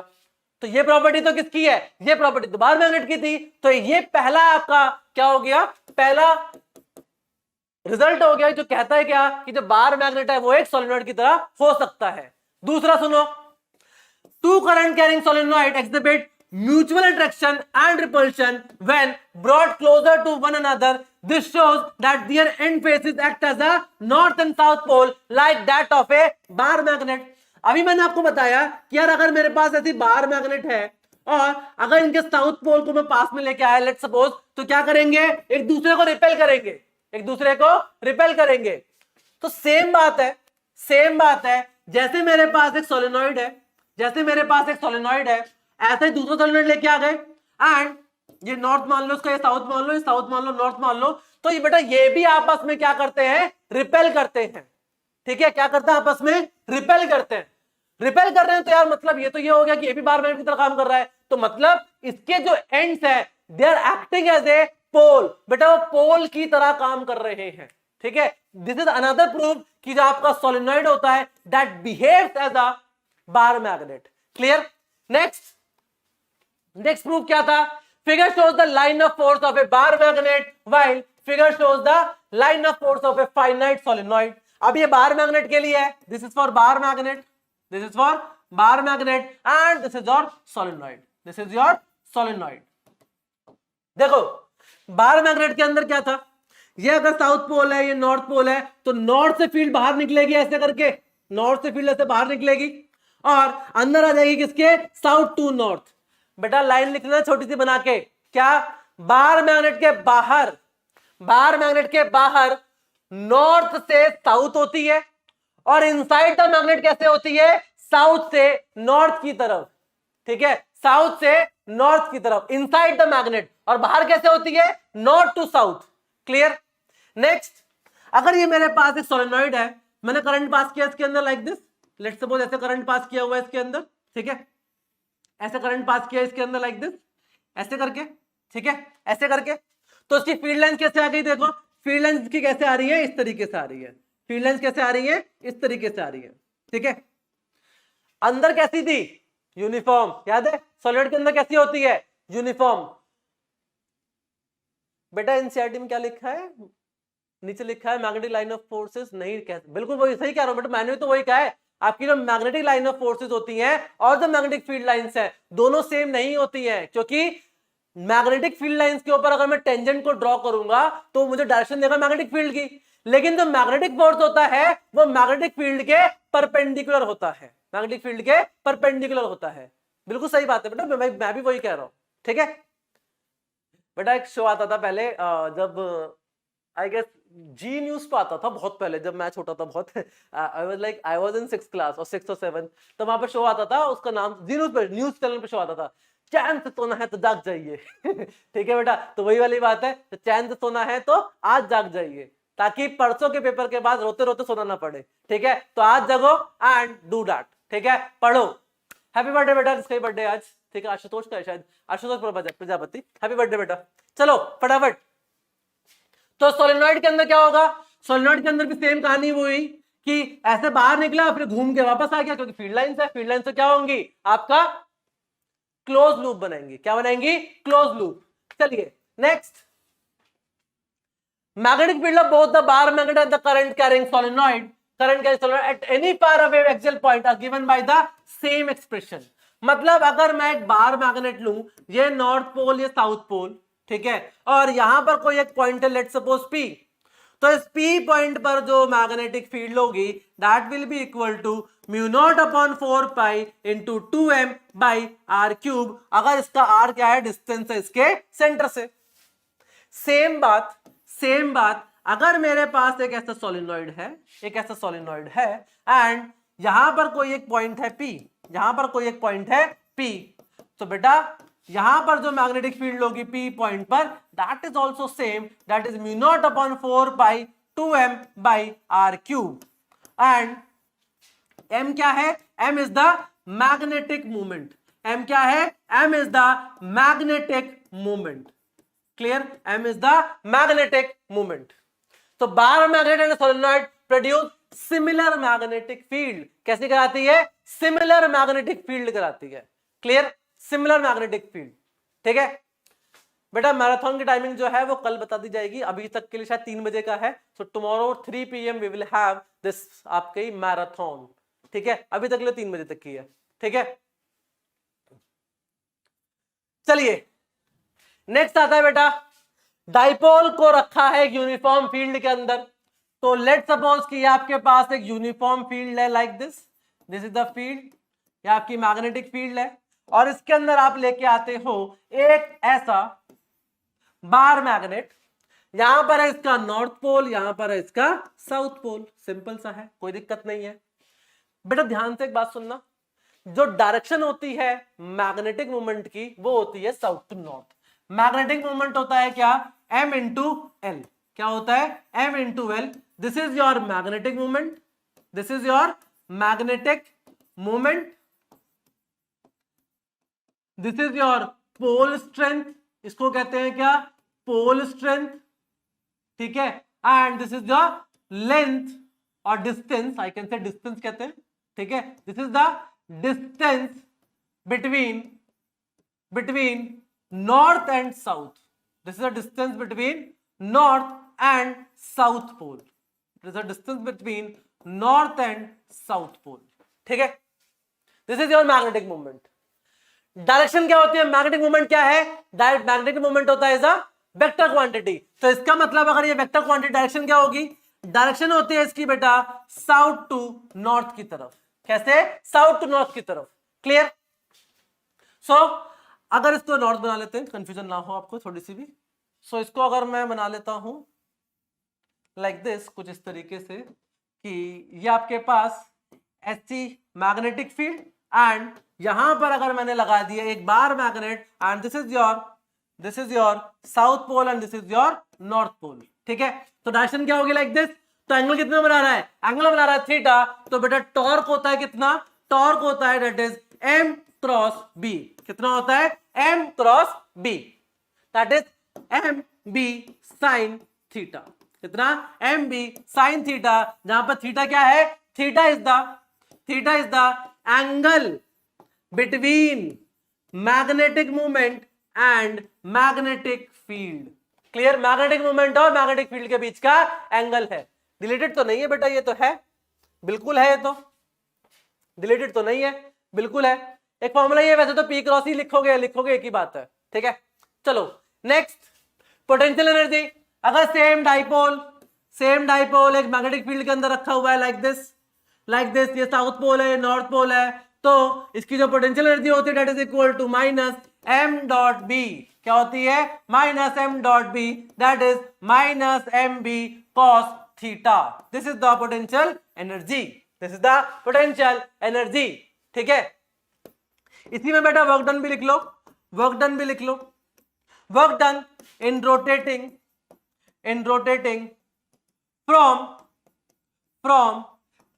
तो ये प्रॉपर्टी तो किसकी है, ये प्रॉपर्टी तो बार मैग्नेट की थी। तो ये पहला आपका क्या हो गया, पहला रिजल्ट हो गया जो कहता है क्या कि जो बार मैग्नेट है वो एक सोलेनॉइड की तरह हो सकता है। दूसरा सुनो, two current carrying solenoid exhibit mutual attraction and repulsion when brought closer to one another. This shows that their end faces act as a north and south pole like that of a bar magnet। अभी मैंने आपको बताया कि यार अगर मेरे पास ऐसी बार magnet है और अगर इनके साउथ पोल को मैं पास में लेके आया लेट्स सपोज, तो क्या करेंगे, एक दूसरे को रिपेल करेंगे, एक दूसरे को रिपेल करेंगे। तो सेम बात है, सेम बात है, जैसे मेरे पास एक सोलेनॉइड है, जैसे मेरे पास एक सोलेनॉइड है ऐसे ही दूसरा सोलेनॉइड लेके आ गए एंड ये नॉर्थ मान लो, इसका ये साउथ मान लो, ये साउथ मान लो, नॉर्थ मान लो, तो ये बेटा ये भी आपस में क्या करते हैं, रिपेल करते हैं। ठीक है, क्या करते हैं आपस में, रिपेल करते हैं। रिपेल कर रहे हैं तो यार मतलब ये तो ये हो गया कि ये भी बार मैग्नेट की तरह काम कर रहा है, तो मतलब इसके जो एंड्स है they are acting as a pole, बेटा वो पोल की तरह काम कर रहे हैं। ठीक है, दिस इज अनदर प्रूफ कि जो आपका सोलेनॉइड होता है that behaves as a bar magnet. Clear. Next proof क्या था, figure shows the line of force of a bar magnet while figure shows the line of force of a finite solenoid. अब ये bar magnet के लिए है, this is for bar magnet, this is for bar magnet and this is your solenoid, this is your solenoid. देखो bar magnet के अंदर क्या था, ये अगर साउथ पोल है, ये नॉर्थ पोल है, तो नॉर्थ से फील्ड बाहर निकलेगी ऐसे करके, नॉर्थ से फील्ड ऐसे बाहर निकलेगी और अंदर आ जाएगी किसके, साउथ टू नॉर्थ। बेटा लाइन लिखना छोटी सी बना के, क्या बार मैग्नेट के बाहर, बार मैग्नेट के बाहर नॉर्थ से साउथ होती है और इनसाइड द मैग्नेट कैसे होती है, साउथ से नॉर्थ की तरफ। ठीक है, साउथ से नॉर्थ की तरफ इनसाइड द मैग्नेट, और बाहर कैसे होती है, north to south. Clear. Next, अगर ये मेरे पास एक सोलेनॉइड है, मैंने करंट पास किया इसके अंदर लाइक दिस, लेट्स सपोज ऐसे करंट पास किया हुआ है इसके अंदर, ठीक है, ऐसे करंट पास किया इसके अंदर लाइक दिस, ऐसे करके, ठीक है, ऐसे करके, तो इसकी फील्ड लाइन कैसे आ गई, देखो फील्ड लाइन इसकी कैसे आ रही है, इस तरीके से आ रही है, फील्ड लाइन कैसे आ रही है, इस तरीके से आ रही है। ठीक है, अंदर कैसी थी, यूनिफॉर्म, याद है सॉलिड के अंदर कैसी होती है, यूनिफॉर्म। बेटा एनसीईआरटी में क्या लिखा है, नीचे लिखा है मैग्नेटिक लाइन ऑफ फोर्सेस, नहीं कहते, बिल्कुल वही सही कह रहा हूं बेटा, मैंने तो वही कहा है, आपकी जो मैग्नेटिक लाइन ऑफ फोर्सेस होती हैं और जो मैग्नेटिक फील्ड लाइंस हैं दोनों सेम नहीं होती हैं, क्योंकि मैग्नेटिक फील्ड लाइंस के ऊपर अगर मैं टेंजेंट को ड्रॉ करूंगा तो मुझे डायरेक्शन देगा मैग्नेटिक फील्ड की, लेकिन जो मैग्नेटिक फोर्स होता है वो मैग्नेटिक फील्ड के परपेंडिकुलर होता है, मैग्नेटिक फील्ड के परपेंडिकुलर होता है। बिल्कुल सही बात है बेटा, मैं भी वही कह रहा हूं। ठीक है बेटा, एक शो आता था पहले, जब आई गेस जी न्यूज पे आता था बहुत पहले, जब मैं छोटा था बहुत, I was in 6th class और 6th और 7th, तो वहां पे शो आता था, उसका नाम जी न्यूज पे, न्यूज चैनल पे शो आता था, चैन से सोना है तो जाग जाइए। ठीक है बेटा, तो वही वाली बात है, तो चैन से सोना है तो आज जाग जाइए, ताकि परसों के पेपर के बाद रोते रोते सोना ना पड़े। ठीक है, तो आज जगो एंड डू दैट। ठीक है, पढ़ो। हैप्पी बर्थडे बेटा, इसका बर्थडे आज, ठीक है, आशुतोष का है शायद, आशुतोष प्रजापति, हैप्पी बर्थडे बेटा। चलो फटाफट, तो सोलेनॉइड के अंदर क्या होगा, सोलेनॉइड के अंदर भी सेम कहानी हुई कि ऐसे बाहर निकला फिर घूम के वापस आ गया, क्योंकि फील्ड लाइन है, फील्ड लाइन से क्या होंगी आपका क्लोज लूप बनाएंगे, क्या बनाएंगी क्लोज लूप। चलिए next, magnetic field of both the bar magnet and the current carrying solenoid at any far away axial point are given by the same expression। मतलब अगर मैं एक बार मैग्नेट लूं, ये नॉर्थ पोल ये south pole, ठीक है, और यहां पर कोई एक पॉइंट है लेट्स सपोज P, तो इस P पॉइंट पर जो मैग्नेटिक फील्ड होगी that will be equal to mu naught upon 4 pi into 2m by R cube, अगर इसका r क्या है डिस्टेंस है इसके सेंटर से। सेम बात अगर मेरे पास एक ऐसा सोलिनॉइड है, एंड यहां पर कोई एक पॉइंट है P, तो बेटा यहां पर जो मैग्नेटिक फील्ड होगी P पॉइंट पर that is also same, that is mu naught upon 4 pi 2m by R cube, and m क्या है, m is the magnetic movement, m क्या है, m is the magnetic movement, clear, m is the magnetic moment। तो bar magnet and solenoid produce similar magnetic field, कैसी कराती है, similar magnetic field कराती है, क्लियर, सिमिलर मैग्नेटिक फील्ड, ठीक है बेटा। मैराथन की टाइमिंग जो है वो कल बता दी जाएगी, अभी तक के लिए शायद 3 बजे का है, so tomorrow 3 PM we will have this आपकी मैराथन, ठीक है, अभी तक के लिए 3 बजे तक की है, ठीक है। चलिए नेक्स्ट आता है बेटा, डाइपोल को रखा है यूनिफॉर्म फील्ड के अंदर, तो लेट सपोज कि आपके पास एक यूनिफॉर्म फील्ड है like this is the field, ये आपकी मैग्नेटिक फील्ड है, और इसके अंदर आप लेके आते हो एक ऐसा बार मैग्नेट, यहां पर है इसका नॉर्थ पोल, यहां पर है इसका साउथ पोल, सिंपल सा है, कोई दिक्कत नहीं है बेटा। ध्यान से एक बात सुनना, जो डायरेक्शन होती है मैग्नेटिक मूवमेंट की वो होती है south to north. Magnetic movement होता है क्या, m इंटू एल, क्या होता है, m into L, this is your magnetic movement, this is your magnetic movement, this is your pole strength, इसको कहते हैं क्या, पोल स्ट्रेंथ, ठीक है, and this is the length और distance, I can say distance कहते हैं, ठीक है, this is the distance between north and south, this is the distance between north and south pole, this is the distance between north and south pole, ठीक है, this is your magnetic moment। Direction क्या होती है, magnetic movement क्या है, magnetic movement होता है vector quantity, तो इसका मतलब अगर ये वेक्टर क्वांटिटी डायरेक्शन क्या होगी, डायरेक्शन होती है इसकी बेटा साउथ टू नॉर्थ की तरफ, कैसे, साउथ टू नॉर्थ की तरफ, क्लियर। सो अगर इसको नॉर्थ बना लेते हैं, कंफ्यूजन ना हो आपको थोड़ी सी भी, सो इसको अगर मैं बना लेता हूं लाइक दिस, कुछ इस तरीके से कि ये आपके पास ऐसी मैग्नेटिक फील्ड, एंड यहां पर अगर मैंने लगा दिया एक bar magnet, and this is your south pole and this is your north pole, ठीक है, तो डायरेक्शन क्या होगी लाइक दिस। तो एंगल कितना बना रहा है, एंगल बना रहा है थीटा, तो बेटा टॉर्क होता है कितना, टॉर्क होता है that is m cross b, कितना होता है, m cross b, that is mb sin theta, कितना, mb sin थीटा, जहां पर थीटा क्या है, theta is the angle between magnetic movement and magnetic field, clear, magnetic movement और मैग्नेटिक फील्ड के बीच का एंगल है। डिलीटेड तो नहीं है बेटा, ये तो है, बिल्कुल है, ये तो डिलीटेड तो नहीं है, बिल्कुल है, एक फॉर्मूला ही है, वैसे तो P क्रॉस ही लिखोगे एक ही बात है, ठीक है। चलो नेक्स्ट, पोटेंशियल एनर्जी, अगर सेम डाइपोल एक मैग्नेटिक फील्ड के अंदर रखा हुआ है लाइक दिस, ये साउथ पोल है, नॉर्थ पोल है, तो इसकी जो पोटेंशियल एनर्जी होती है that is equal to minus m dot B, क्या होती है, minus m dot B, that is minus mb cos theta, this is the potential energy, ठीक है। इसी में बेटा वर्क डन भी लिख लो, work done in rotating from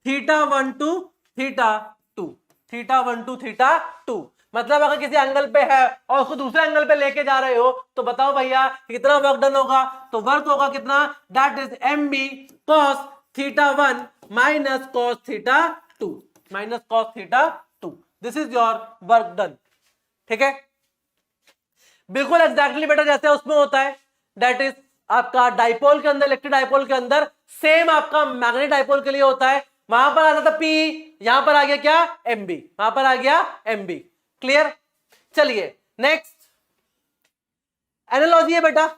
θ1 to θ2, मतलब अगर किसी एंगल पे है और उसको दूसरे एंगल पे लेके जा रहे हो तो बताओ भैया कितना वर्क डन होगा, तो वर्क होगा कितना, that is mb cos θ1 minus cos theta 2, minus cos theta 2। This is your work done. ठीक है, बिल्कुल एग्जैक्टली बेटा जैसे उसमें होता है, दैट इज आपका डाइपोल के अंदर, इलेक्ट्रिक डाइपोल के अंदर सेम आपका मैग्नेटिक डाइपोल के लिए होता है। वहां पर आता था P, यहां पर आ गया क्या, MB, वहां पर आ गया MB। क्लियर। चलिए नेक्स्ट एनालॉजी है बेटा,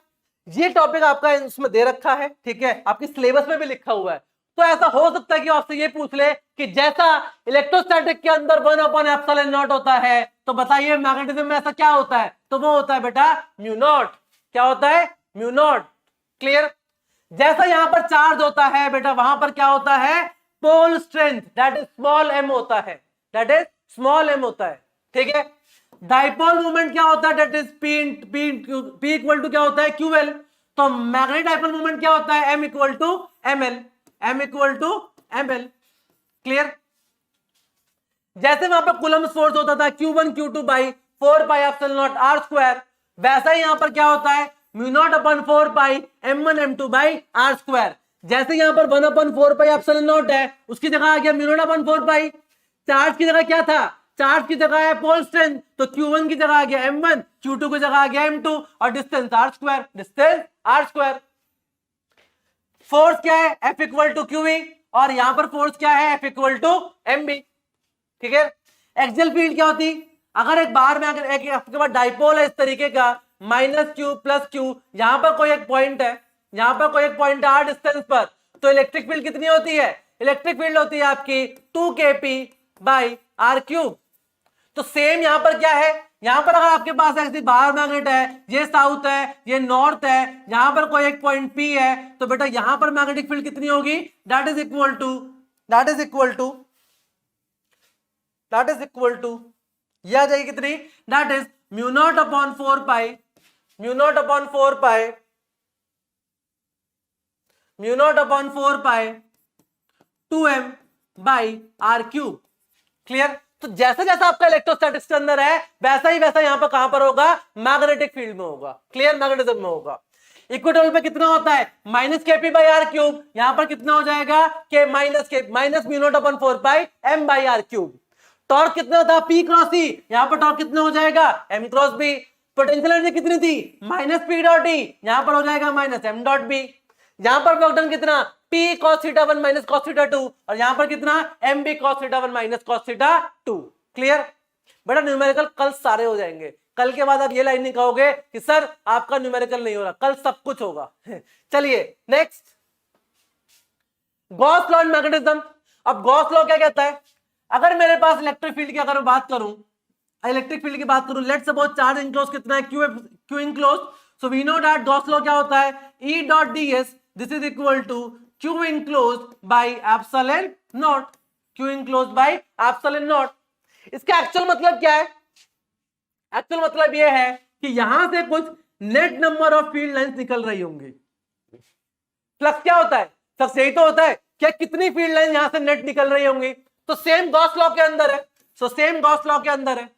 ये टॉपिक आपका इसमें दे रखा है, ठीक है, आपके सिलेबस में भी लिखा हुआ है। तो ऐसा हो सकता है कि आपसे ये पूछ ले कि जैसा इलेक्ट्रोस्टैटिक के अंदर 1/ε0 होता है, तो बताइए मैग्नेटिज्म में ऐसा क्या होता है, तो वो होता है बेटा म्यू नॉट। क्या होता है, म्यू नॉट। क्लियर। जैसा यहां पर चार्ज होता है बेटा, वहां पर क्या होता है, pole strength, that is small m होता है, दैट इज स्मॉल m होता है। ठीक है। डाइपोल मोमेंट क्या होता है, that is P equal to क्या होता है, QL। तो मैग्नेटिक डाइपोल मोमेंट क्या होता है, M equal to ML, M equal to ML। Clear. जैसे वहां पर कूलम्ब फोर्स होता था Q1 Q2 बाई 4πε0 r², वैसा ही यहां पर क्या होता है, mu naught upon 4π m1 m2 by r²। जैसे यहां पर 1/4πε0 है, उसकी जगह आ गया म्यू नॉट अपन 4π। चार्ज की जगह क्या था, चार्ज की जगह है पोल स्ट्रेंथ, तो Q1 की जगह आ गया m1, Q2 की जगह आ गया m2, और distance r², distance r²। Force क्या है, F इक्वल टू QE, और यहां पर फोर्स क्या है, F इक्वल टू MB। ठीक है। एक्सियल फील्ड क्या होती, अगर एक बार में अगर एक आपके पास डाइपोल है इस तरीके का, -q प्लस q, यहां पर कोई एक पॉइंट है, यहां पर कोई एक पॉइंट है r डिस्टेंस पर, तो इलेक्ट्रिक फील्ड कितनी होती है, इलेक्ट्रिक फील्ड होती है आपकी 2kp बाई r³। तो सेम यहां पर क्या है, यहां पर अगर आपके पास ऐसी बाहर मैग्नेट है, ये साउथ है, ये नॉर्थ है, यहां पर कोई एक पॉइंट P है, तो बेटा यहां पर मैग्नेटिक फील्ड कितनी होगी, दैट इज इक्वल टू ये आ जाएगी कितनी, that is mu naught upon 4π, mu naught upon 4π 2m by r³। Clear. तो जैसा जैसा आपका इलेक्ट्रोस्टैटिक्स के अंदर है, वैसा ही वैसा यहां पर कहां पर होगा, मैग्नेटिक फील्ड में होगा। क्लियर, मैग्नेटिज्म में होगा। इक्वेटोरियल पे कितना होता है, -kp बाई r³, यहां पर कितना हो जाएगा, k minus mu naught upon 4π m by r³। Torque कितना था, P क्रॉस E, यहां पर टॉर्क कितना हो जाएगा, M cross B। Potential energy कितनी थी, -P डॉट E, यहां पर हो जाएगा -M डॉट B। यहां पर वर्क डन कितना, P cos θ1 माइनस cos θ2, और यहां पर कितना, MB cos θ1 minus cos θ2। Clear. बेटा न्यूमेरिकल कल सारे हो जाएंगे, कल के बाद आप ये लाइन नहीं कहोगे कि सर आपका न्यूमेरिकल नहीं हो रहा, कल सब कुछ होगा। चलिए next, Gauss law and magnetism. अब गॉस लॉ क्या कहता है, अगर मेरे पास इलेक्ट्रिक फील्ड की अगर मैं बात करूं, इलेक्ट्रिक फील्ड की बात करूं, लेट्स सपोज चार्ज इनक्लोज कितना है, Q enclose. So we know that Gauss law क्या होता है, E dot ds this is equal to Q enclose by epsilon naught, Q enclose by epsilon naught. इसका actual मतलब क्या है, एक्चुअल मतलब यह है कि यहां से कुछ net number of field lines निकल रही होंगी। फ्लक्स क्या होता है, फ्लक्स यही तो होता है, क्या कितनी फील्ड लाइन यहां से नेट निकल रही होंगी। तो सेम गॉस लॉ के अंदर है, सो सेम गॉस लॉ के अंदर है।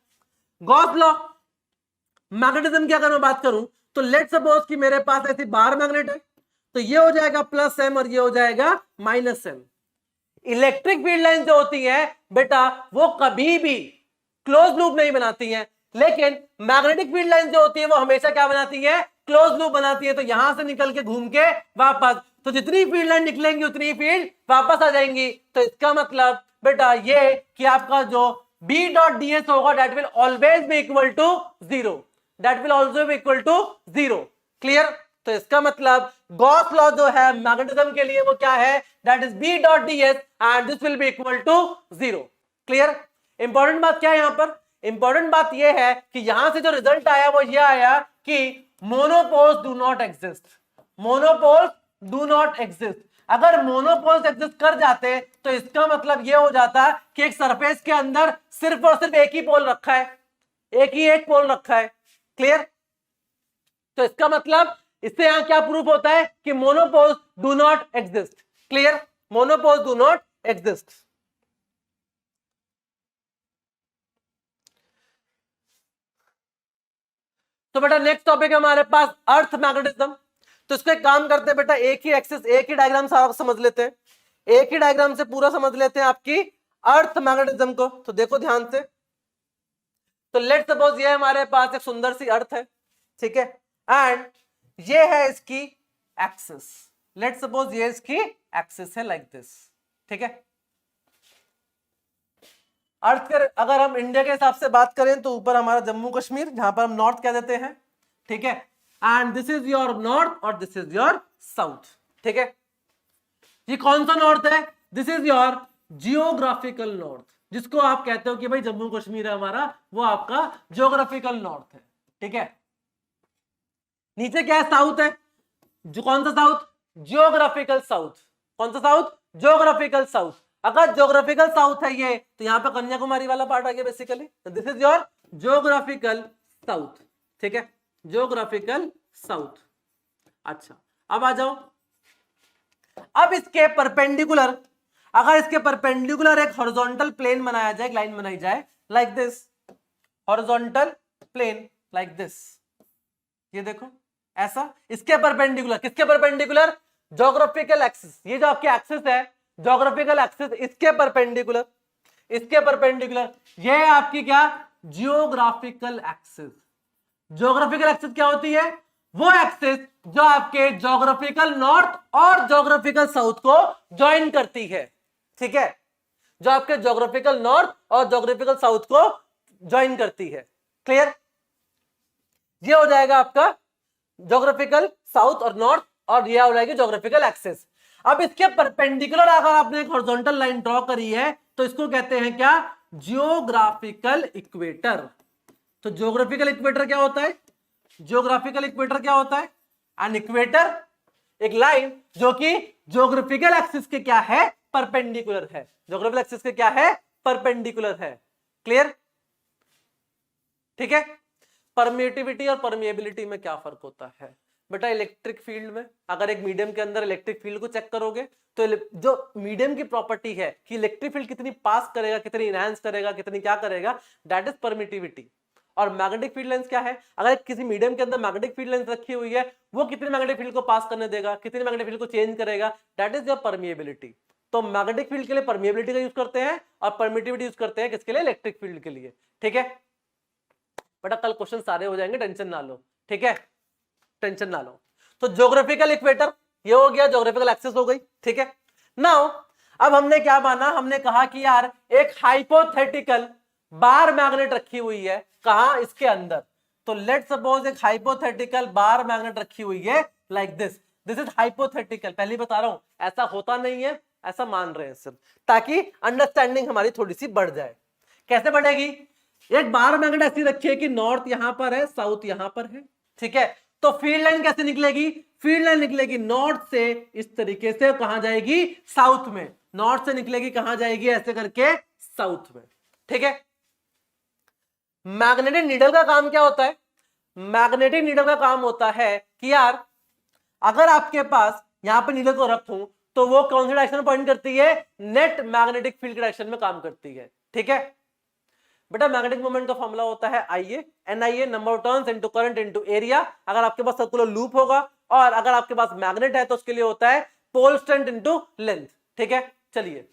गॉस लॉ मैग्नेटिज्म की अगर मैं बात करूं, तो लेट सपोज कि मेरे पास ऐसी बार मैग्नेट है, तो ये हो जाएगा +m और ये हो जाएगा -m। इलेक्ट्रिक फील्ड लाइन जो होती है बेटा, वो कभी भी क्लोज लूप नहीं बनाती है, लेकिन मैग्नेटिक फील्ड लाइन जो होती है वो हमेशा क्या बनाती है, क्लोज लूप बनाती है। तो यहां से निकल के घूम के वापस, तो जितनी फील्ड लाइन निकलेंगी उतनी फील्ड वापस आ जाएंगी। तो इसका मतलब बेटा ये कि आपका जो B डॉट ds होगा, that will always be equal to 0, that will also be equal to 0। Clear. तो इसका मतलब गॉस लॉ जो है मैग्नेटिज्म के लिए वो क्या है, that is B dot ds and this will be equal to 0। Clear. Important बात क्या है यहां पर, इंपॉर्टेंट बात यह है कि यहां से जो रिजल्ट आया वो ये आया कि monopoles do not exist, monopoles do not exist. अगर मोनोपोल्स एग्जिस्ट कर जाते तो इसका मतलब यह हो जाता कि एक सरफेस के अंदर सिर्फ और सिर्फ एक ही पोल रखा है, एक पोल रखा है। क्लियर। तो इसका मतलब इससे यहां क्या प्रूफ होता है कि monopoles do not exist. Clear, monopoles do not exist. तो बेटा नेक्स्ट टॉपिक है हमारे पास अर्थ मैग्नेटिज्म। तो इसको एक काम करते हैं बेटा, एक ही एक्सिस एक ही डायग्राम सारा समझ लेते हैं। एक ही डायग्राम से पूरा समझ लेते हैं आपकी अर्थ मैग्नेटिज्म को। तो देखो ध्यान से, तो लेट सपोज ये हमारे पास एक सुंदर सी अर्थ है, ठीक है, एंड ये है इसकी एक्सिस। लेट सपोज ये इसकी एक्सिस है लाइक दिस, ठीक है। अर्थ के अगर हम इंडिया के हिसाब से बात करें तो ऊपर हमारा जम्मू कश्मीर, जहां पर हम नॉर्थ कह देते हैं, ठीक है, and this is your north और दिस इज योर साउथ, ठीक है। ये कौन सा नॉर्थ है? This is your geographical north, जिसको आप कहते हो कि भाई जम्मू कश्मीर है हमारा, वो आपका जियोग्राफिकल नॉर्थ है, ठीक है। नीचे क्या है? साउथ है। जो कौन सा साउथ? Geographical south. कौन सा साउथ? Geographical south. अगर जियोग्राफिकल साउथ है ये, तो यहां पर कन्याकुमारी वाला पार्ट आ गया basically. This is your geographical south, ठीक है, जियोग्राफिकल साउथ। अच्छा, अब आ जाओ, अब इसके परपेंडिकुलर, अगर इसके परपेंडिकुलर एक हॉरिजॉन्टल प्लेन बनाया जाए, एक लाइन बनाई जाए like this, horizontal plane like this, ये देखो ऐसा, इसके परपेंडिकुलर, किसके परपेंडिकुलर? Geographical axis. ये जो आपकी एक्सिस है ज्योग्राफिकल एक्सिस, इसके परपेंडिकुलर, इसके परपेंडिकुलर, ये है आपकी क्या? Geographical axis. ज्योग्राफिकल एक्सिस क्या होती है? वो एक्सिस जो आपके ज्योग्राफिकल नॉर्थ और ज्योग्राफिकल साउथ को ज्वाइन करती है, ठीक है, जो आपके ज्योग्राफिकल नॉर्थ और ज्योग्राफिकल साउथ को ज्वाइन करती है। क्लियर? ये हो जाएगा आपका ज्योग्राफिकल साउथ और नॉर्थ, और ये हो जाएगी ज्योग्राफिकल एक्सिस। अब इसके परपेंडिकुलर अगर आपने एक हॉरिजॉन्टल लाइन ड्रॉ करी है तो इसको कहते हैं क्या? Geographical equator. तो जियोग्राफिकल इक्वेटर क्या होता है? जियोग्राफिकल इक्वेटर क्या होता है? एन इक्वेटर, एक लाइन जो कि जियोग्राफिकल एक्सिस के क्या है? परपेंडिकुलर है। जियोग्राफिकल एक्सिस के क्या है? परपेंडिकुलर है। क्लियर? ठीक है। परमिएटिविटी और परमिएबिलिटी में क्या फर्क होता है बेटा? इलेक्ट्रिक फील्ड में अगर एक मीडियम के अंदर इलेक्ट्रिक फील्ड को चेक करोगे तो जो मीडियम की प्रॉपर्टी है कि इलेक्ट्रिक फील्ड कितनी पास करेगा, कितनी इनहैंस करेगा, कितनी क्या करेगा, दैट इज परमिटिविटी। और मैग्नेटिक फील्ड लेंस क्या है? अगर किसी मीडियम के अंदर मैग्नेटिक फील्ड लेंस रखी हुई है, वो कितनी मैग्नेटिक फील्ड को पास करने देगा, कितनी मैग्नेटिक फील्ड को चेंज करेगा, दैट इज योर परमिएबिलिटी। तो मैग्नेटिक फील्ड के लिए परमिएबिलिटी का यूज करते हैं और परमिटिविटी यूज करते हैं किसके लिए? इलेक्ट्रिक फील्ड के लिए। ठीक है बेटा, कल क्वेश्चन सारे हो जाएंगे, टेंशन ना लो, ठीक है, टेंशन ना लो। तो ज्योग्राफिकल इक्वेटर ये हो गया, ज्योग्राफिकल एक्सिस हो गई, ठीक है। नाउ अब हमने क्या माना? हमने कहा कि यार एक हाइपोथेटिकल बार मैग्नेट रखी हुई है, कहां? इसके अंदर। तो लेट सपोज एक हाइपोथेटिकल बार मैग्नेट रखी हुई है like this. This is hypothetical, पहले बता रहा हूं ऐसा होता नहीं है, ऐसा मान रहे हैं सिर्फ, ताकि अंडरस्टैंडिंग हमारी थोड़ी सी बढ़ जाए। कैसे बढ़ेगी? एक बार मैग्नेट ऐसी रखी है कि नॉर्थ यहां पर है, साउथ यहां पर है, ठीक है। तो फील्ड लाइन कैसे निकलेगी? फील्ड लाइन निकलेगी नॉर्थ से इस तरीके से, कहां जाएगी? साउथ में। नॉर्थ से निकलेगी कहां जाएगी? ऐसे करके साउथ में, ठीक है। मैग्नेटिक नीडल का काम क्या होता है? मैग्नेटिक नीडल का काम होता है कि यार अगर आपके पास यहां पर नीडल को रखूं तो वो कौन सी डायरेक्शन में पॉइंट करती है? नेट मैग्नेटिक फील्ड की डायरेक्शन में काम करती है, ठीक है। बेटा मैग्नेटिक मोमेंट का फॉर्मूला होता है IA, NIA, number of turns into current into area. अगर आपके पास सर्कुलर लूप होगा और अगर आपके पास मैग्नेट है तो उसके लिए होता है पोल स्ट्रेंथ इनटू लेंथ, ठीक है। चलिए,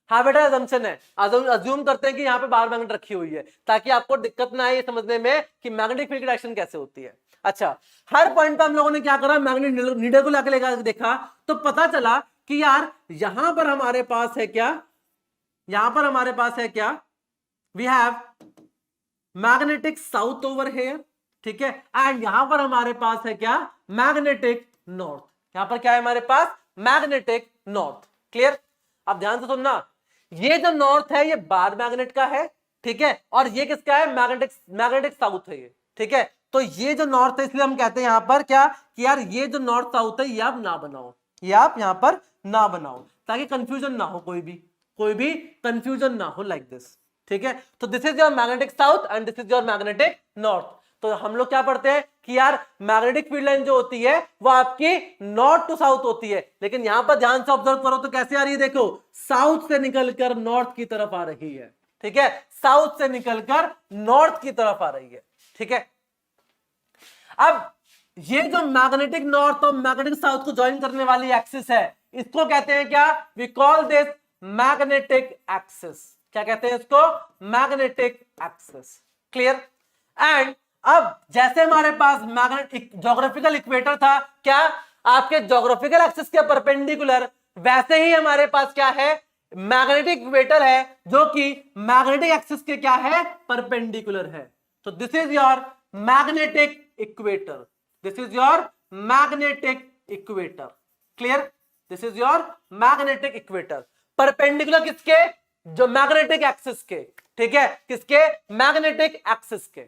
हाँ बेटा अजम्पशन है, अज्यूम करते हैं कि यहाँ पे बार मैग्नेट रखी हुई है ताकि आपको दिक्कत ना आए ये समझने में कि मैग्नेटिक फील्ड की डायरेक्शन कैसे होती है। अच्छा, हर पॉइंट पे हम लोगों ने क्या करा? मैग्नेटिक नीडल को लाके लेकर देखा तो पता चला कि यार यहां पर हमारे पास है क्या? यहां पर हमारे पास है क्या? We have magnetic south over here, ठीक है, एंड यहां पर हमारे पास है क्या? Magnetic north. यहां पर क्या है हमारे पास? Magnetic north. क्लियर? अब ध्यान से सुनना, ये जो नॉर्थ है ये बार मैग्नेट का है, ठीक है, और ये किसका है? मैग्नेटिक साउथ है ये, ठीक है। तो ये जो नॉर्थ है इसलिए हम कहते हैं यहां पर क्या कि यार ये जो नॉर्थ साउथ है ये आप ना बनाओ, ये आप यहां पर ना बनाओ ताकि कंफ्यूजन ना हो, कोई भी कंफ्यूजन ना हो लाइक दिस, ठीक है। तो this is your magnetic south and this is your magnetic north. तो हम लोग क्या पढ़ते हैं कि यार मैग्नेटिक फील्ड लाइन जो होती है वो आपकी नॉर्थ टू साउथ होती है, लेकिन यहां पर ध्यान से ऑब्जर्व करो तो कैसे आ रही है? देखो, साउथ से निकलकर नॉर्थ की तरफ आ रही है, ठीक है, साउथ से निकलकर नॉर्थ की तरफ आ रही है, ठीक है। अब ये जो मैग्नेटिक नॉर्थ और मैग्नेटिक साउथ को ज्वाइन करने वाली एक्सिस है, इसको कहते हैं क्या, we call this magnetic axis. क्या कहते हैं इसको, मैग्नेटिक एक्सिस। क्लियर। एंड अब जैसे हमारे पास मैग्नेटिक ज्योग्राफिकल इक्वेटर था, क्या आपके ज्योग्राफिकल एक्सिस के परपेंडिकुलर, वैसे ही हमारे पास क्या है, मैग्नेटिक इक्वेटर है जो कि मैग्नेटिक एक्सिस के क्या है, परपेंडिकुलर है। तो this is your magnetic equator, this is your magnetic equator. Clear, this is your magnetic equator, perpendicular किसके, जो मैग्नेटिक एक्सिस के। ठीक है, किसके, मैग्नेटिक एक्सिस के।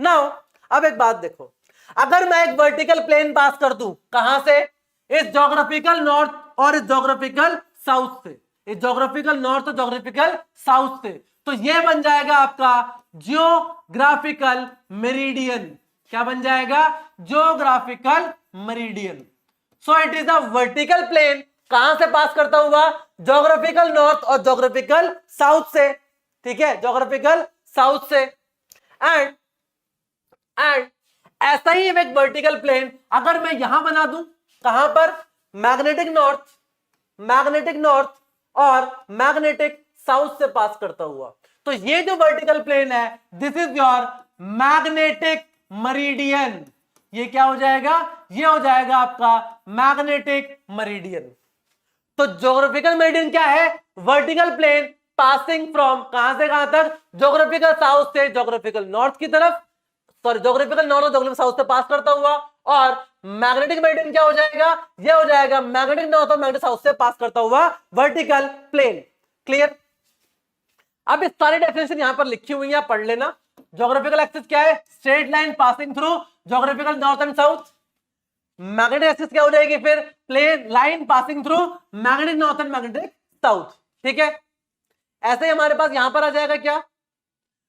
नाउ अब एक बात देखो, अगर मैं एक वर्टिकल प्लेन पास कर दूं, कहां से, इस ज्योग्राफिकल नॉर्थ और इस ज्योग्राफिकल साउथ से, इस ज्योग्राफिकल नॉर्थ और ज्योग्राफिकल साउथ से, तो ये बन जाएगा आपका जियोग्राफिकल मेरिडियन। क्या बन जाएगा, geographical meridian. So it is a vertical plane, कहां से पास करता हुआ, ज्योग्राफिकल नॉर्थ और ज्योग्राफिकल साउथ से। ठीक है, ज्योग्राफिकल साउथ से। एंड ऐसा ही एक वर्टिकल प्लेन अगर मैं यहां बना दूं, कहां पर, मैग्नेटिक नॉर्थ और मैग्नेटिक साउथ से पास करता हुआ, तो ये जो वर्टिकल प्लेन है, दिस इज योर मैग्नेटिक मरीडियन। ये क्या हो जाएगा, ये हो जाएगा आपका मैग्नेटिक मरीडियन। तो ज्योग्राफिकल मेरिडियन क्या है, वर्टिकल प्लेन पासिंग फ्रॉम, कहां से कहां तक, ज्योग्राफिकल साउथ से ज्योग्राफिकल नॉर्थ की तरफ, सॉरी ज्योग्राफिकल नॉर्थ और ज्योग्राफिकल साउथ से पास करता हुआ। और मैग्नेटिक मेरिडियन क्या हो जाएगा, ये हो जाएगा मैग्नेटिक नॉर्थ और मैग्नेटिक साउथ से पास करता हुआ वर्टिकल प्लेन। क्लियर। अब इस सारी डेफिनेशन यहां पर लिखी हुई है, पढ़ लेना। ज्योग्राफिकल एक्सिस क्या है, straight line passing through geographical north and south. Magnetic axis क्या हो जाएगी फिर, plane line passing through magnetic north and magnetic south. ठीक है, ऐसे ही हमारे पास यहां पर आ जाएगा क्या,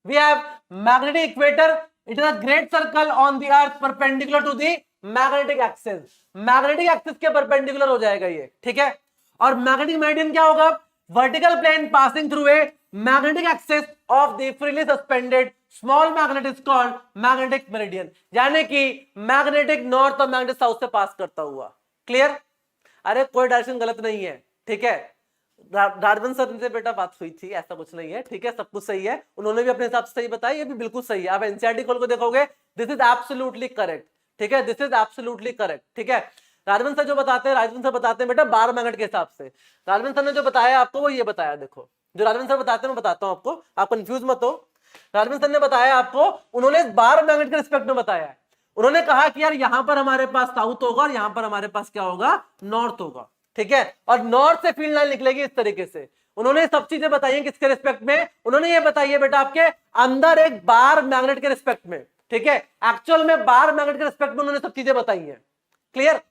we have magnetic equator, it is a great circle on the earth perpendicular to the magnetic axis. Magnetic axis के परपेंडिकुलर हो जाएगा ये। ठीक है, और मैग्नेटिक मेरिडियन क्या होगा, vertical plane passing through a magnetic axis of the freely suspended small magnet is called magnetic meridian, यानी कि मैग्नेटिक नॉर्थ और मैग्नेटिक साउथ से पास करता हुआ। क्लियर। अरे कोई डायरेक्शन गलत नहीं है। ठीक है, डार्विन सर से बेटा बात हुई थी, ऐसा कुछ नहीं है। ठीक है, सब कुछ सही है, उन्होंने भी अपने हिसाब से सही बताया, ये भी बिल्कुल सही है। आप एनसीईआरटी खोल को देखोगे, दिस इज एब्सोल्युटली करेक्ट। ठीक है, दिस इज एब्सोल्युटली करेक्ट। ठीक है, राजवन सर जो बताते हैं, राजवन सर बताते हैं बेटा 12 मैग्नेट के हिसाब से। राजवन सर ने जो बताया आपको वो ये बताया, देखो जो राजवन सर बताते हैं मैं बताता हूं आपको, आप कंफ्यूज मत हो। राजवन सर ने बताया आपको, उन्होंने 12 मैग्नेट के रिस्पेक्ट में बताया है। उन्होंने कहा कि यार यहां पर हमारे पास साउथ होगा और यहां पर हमारे पास क्या होगा, नॉर्थ होगा। ठीक है, और नॉर्थ से फील्ड लाइन निकलेगी इस तरीके से। उन्होंने सब चीजें बताई हैं किसके रिस्पेक्ट में, उन्होंने ये बताई है बेटा आपके अंदर एक बार मैग्नेट के रिस्पेक्ट में। ठीक है, एक्चुअल में बार मैग्नेट के रिस्पेक्ट में उन्होंने सब चीजें बताई हैं। क्लियर।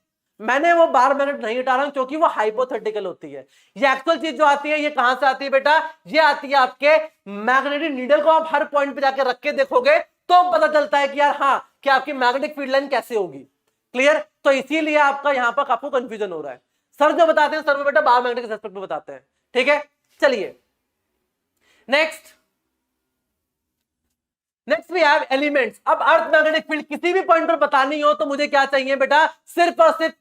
मैंने वो बार मैग्नेट नहीं हटा रहा हूं क्योंकि वो हाइपोथेटिकल होती है। ये एक्चुअल चीज जो आती है ये कहां से आती है बेटा, ये आती है आपके मैग्नेटिक नीडल को आप हर पॉइंट पे जाके रख के देखोगे तो पता चलता है कि यार हाँ कि आपकी मैग्नेटिक फील्ड लाइन कैसे होगी। क्लियर। तो इसीलिए आपका यहां पर आपको कंफ्यूजन हो रहा है। सर जो बताते हैं सर बेटा बार मैग्नेटिक रिस्पेक्ट में बताते हैं। ठीक है, चलिए नेक्स्ट वी हैव एलिमेंट्स। अब अर्थ मैग्नेटिक फील्ड किसी भी पॉइंट पर बतानी हो तो मुझे क्या चाहिए बेटा, सिर्फ और सिर्फ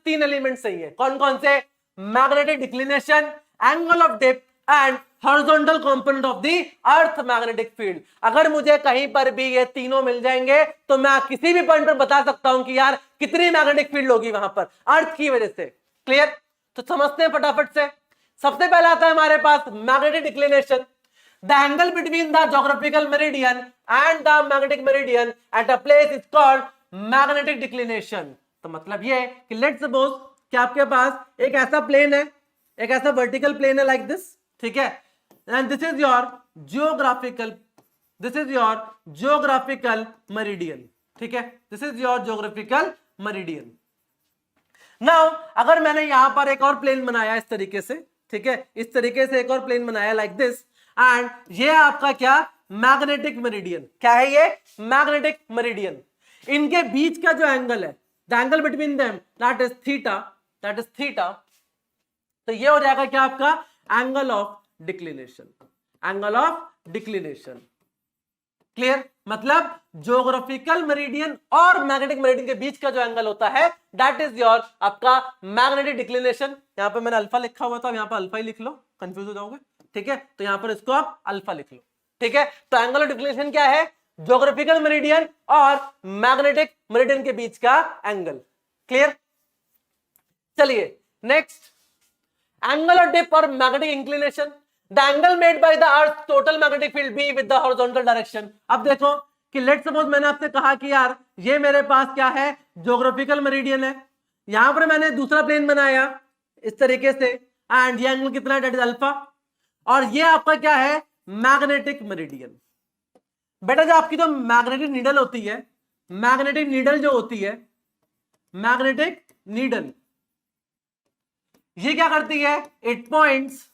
तीन एलिमेंट चाहिए। कौन कौन से, magnetic declination, angle of depth and horizontal component of the earth magnetic field. अगर मुझे कहीं पर भी ये तीनों मिल जाएंगे तो मैं किसी भी पॉइंट पर बता सकता हूं कि यार कितनी मैग्नेटिक फील्ड होगी वहां पर अर्थ की वजह से। क्लियर। तो समझते हैं फटाफट से। सबसे पहला आता है हमारे पास magnetic declination, the angle between the geographical meridian and the magnetic meridian at a place is called magnetic declination। तो मतलब ये कि लेट्स सपोज कि आपके पास एक ऐसा प्लेन है, एक ऐसा वर्टिकल प्लेन है लाइक दिस। ठीक है, and this is your geographical meridian. ठीक है, this is your geographical meridian. Now अगर मैंने यहां पर एक और प्लेन बनाया इस तरीके से, ठीक है, इस तरीके से एक और प्लेन बनाया लाइक दिस, एंड ये आपका क्या, मैग्नेटिक मेरिडियन। क्या है ये, मैग्नेटिक मेरिडियन। इनके बीच का जो एंगल है, the angle between them that is theta. तो ये हो जाएगा क्या आपका, एंगल ऑफ डिक्लिनेशन। क्लियर। मतलब ज्योग्राफिकल मेरिडियन और मैग्नेटिक मेरिडियन के बीच का जो एंगल होता है दैट इज योर आपका मैग्नेटिक डिक्लिनेशन। यहां पे मैंने अल्फा लिखा हुआ था, यहां पर अल्फा ही लिख लो, कंफ्यूज हो जाओगे, ठीक है। तो यहां पर इसको आप अल्फा लिख लो, ठीक है। तो एंगल ऑफ डिक्लिनेशन क्या है? ज्योग्राफिकल मेरिडियन और मैग्नेटिक मेरिडियन के बीच का एंगल। क्लियर? चलिए नेक्स्ट, एंगल ऑफ डिप और magnetic inclination. The angle made by the earth total magnetic field be with the horizontal direction. अब देखो कि लेट सपोज मैंने आपसे कहा कि यार ये मेरे पास क्या है, ज्योग्राफिकल मेरिडियन है, यहां पर मैंने दूसरा प्लेन बनाया इस तरीके से, एंड ये एंगल कितना है, दैट इज अल्फा, और ये आपका क्या है, मैग्नेटिक मेरिडियन। बेटा जो आपकी जो मैग्नेटिक नीडल होती है, मैग्नेटिक नीडल जो होती है, मैग्नेटिक नीडल ये क्या करती है, it points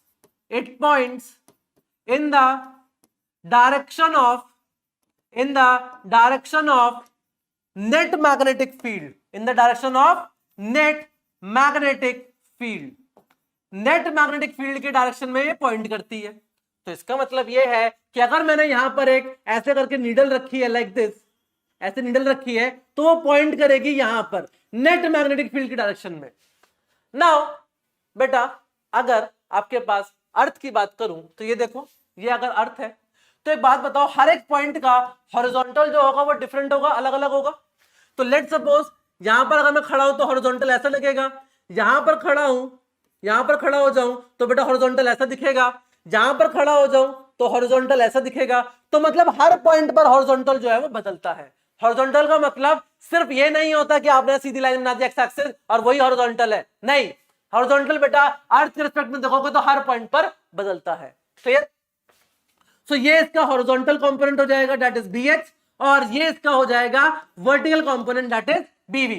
in the direction of net magnetic field, in the direction of net magnetic field, net magnetic field के डायरेक्शन में ये पॉइंट करती है। तो इसका मतलब ये है कि अगर मैंने यहां पर एक ऐसे करके नीडल रखी है, लाइक दिस, ऐसे नीडल रखी है, तो वो पॉइंट करेगी यहां पर नेट मैग्नेटिक फील्ड की डायरेक्शन में। नाउ बेटा अगर आपके पास अर्थ की बात करूं तो ये देखो, ये अगर अर्थ है तो एक बात बताओ, हर एक पॉइंट का हॉरिजॉन्टल जो होगा वो डिफरेंट होगा, अलग अलग होगा। तो लेट सपोज यहां पर अगर मैं खड़ा हूं तो हॉरिजॉन्टल ऐसा लगेगा, यहां पर खड़ा हूं, यहां पर खड़ा हो जाऊं तो बेटा हॉरिजॉन्टल ऐसा दिखेगा, जहां पर खड़ा हो जाऊं तो हॉरिजॉन्टल ऐसा दिखेगा। तो मतलब हर पॉइंट पर हॉरिजॉन्टल जो है वो बदलता है। हॉरिजॉन्टल का मतलब सिर्फ ये नहीं होता कि आपने सीधी लाइन बना दी एक्स एक्सिस और वही हॉरिजॉन्टल है, नहीं, हॉरिजॉन्टल बेटा अर्थ के रिस्पेक्ट में देखोगे तो हर पॉइंट पर बदलता है। क्लियर? सो ये इसका हॉरिजॉन्टल कंपोनेंट हो जाएगा, दैट इज BH, और ये इसका हो जाएगा vertical component, that is BV।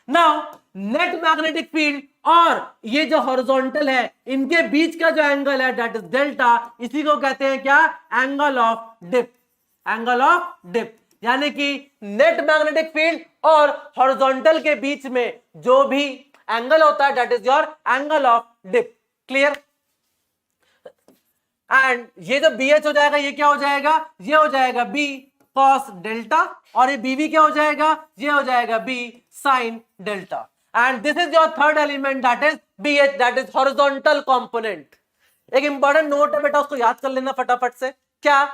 Now net magnetic field और ये जो हॉरिजॉन्टल है इनके बीच का जो एंगल है दैट इज डेल्टा, इसी को कहते हैं क्या, angle of dip, angle of dip. यानी कि नेट मैग्नेटिक फील्ड और हॉरिजॉन्टल के बीच में जो भी एंगल होता है that is your angle of dip. Clear? And ये जो BH हो जाएगा ये क्या हो जाएगा, ये हो जाएगा B cos डेल्टा, और ये BV क्या हो जाएगा, ये हो जाएगा B sin delta. And this is your third element that is BH, that is horizontal component. एक इंपॉर्टेंट नोट है बेटा, उसको याद कर लेना फटाफट से। क्या?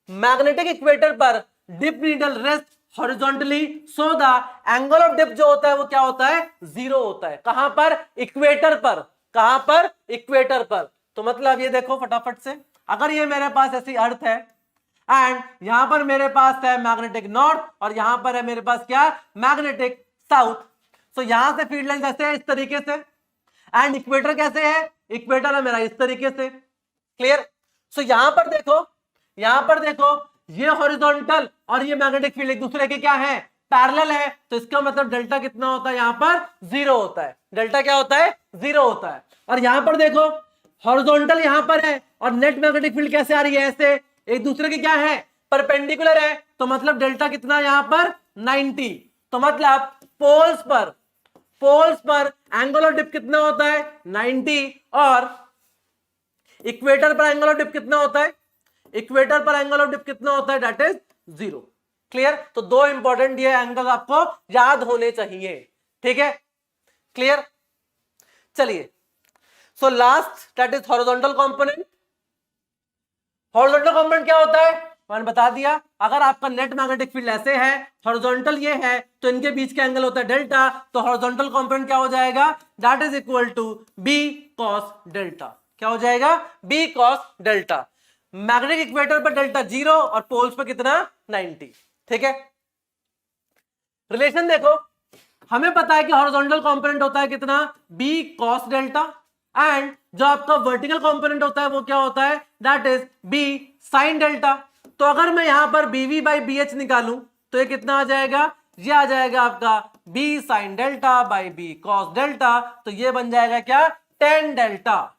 मैग्नेटिक इक्वेटर पर dip needle rest horizontally, so the angle of dip जो होता है वो क्या होता है, 0 होता है। कहां पर? इक्वेटर पर। कहां पर? इक्वेटर पर। तो मतलब ये देखो फटाफट से, अगर ये मेरे पास ऐसी अर्थ है एंड यहां पर मेरे पास है मैग्नेटिक नॉर्थ और यहां पर है मेरे पास क्या, मैग्नेटिक साउथ। तो यहां से फील्ड लाइन कैसे है, इस तरीके से, एंड इक्वेटर कैसे है, इक्वेटर है मेरा इस तरीके से। क्लियर? सो यहां पर देखो ये हॉरिजॉन्टल और ये मैग्नेटिक फील्ड एक दूसरे के क्या है, पैरेलल है। तो इसका मतलब डेल्टा कितना होता है, यहां पर 0 होता है। डेल्टा क्या होता है, 0 होता है। और यहां पर देखो हॉरिजॉन्टल यहां पर है और नेट मैग्नेटिक फील्ड कैसे आ रही है, ऐसे एक दूसरे के क्या है, परपेंडिकुलर है। तो मतलब डेल्टा कितना यहां पर 90। तो मतलब पोल्स पर एंगल ऑफ डिप कितना होता है, 90, और इक्वेटर पर एंगल ऑफ डिप कितना होता है, इक्वेटर पर एंगल ऑफ डिप कितना होता है, दैट इज 0। क्लियर? तो दो इंपॉर्टेंट ये एंगल आपको याद होने चाहिए, ठीक है। क्लियर? चलिए, so last that is horizontal component. Horizontal component क्या होता है, मैंने बता दिया। अगर आपका नेट मैग्नेटिक फील्ड ऐसे है, हॉरिजॉन्टल ये है, तो इनके बीच का एंगल होता है डेल्टा। तो हॉरिजॉन्टल कंपोनेंट क्या हो जाएगा, that is equal to B cos delta. क्या हो जाएगा, B cos delta. Magnetic equator पर डेल्टा 0 और पोल्स पर कितना, 90। ठीक है, रिलेशन देखो, हमें पता है कि हॉरिजॉन्टल कंपोनेंट होता है कितना, B cos डेल्टा, एंड जो आपका वर्टिकल कंपोनेंट होता है वो क्या होता है, that is B sin delta. तो अगर मैं यहां पर BV by BH निकालूं तो ये कितना आ जाएगा, ये आ जाएगा आपका B sin delta by B cos delta. तो ये बन जाएगा क्या, tan delta.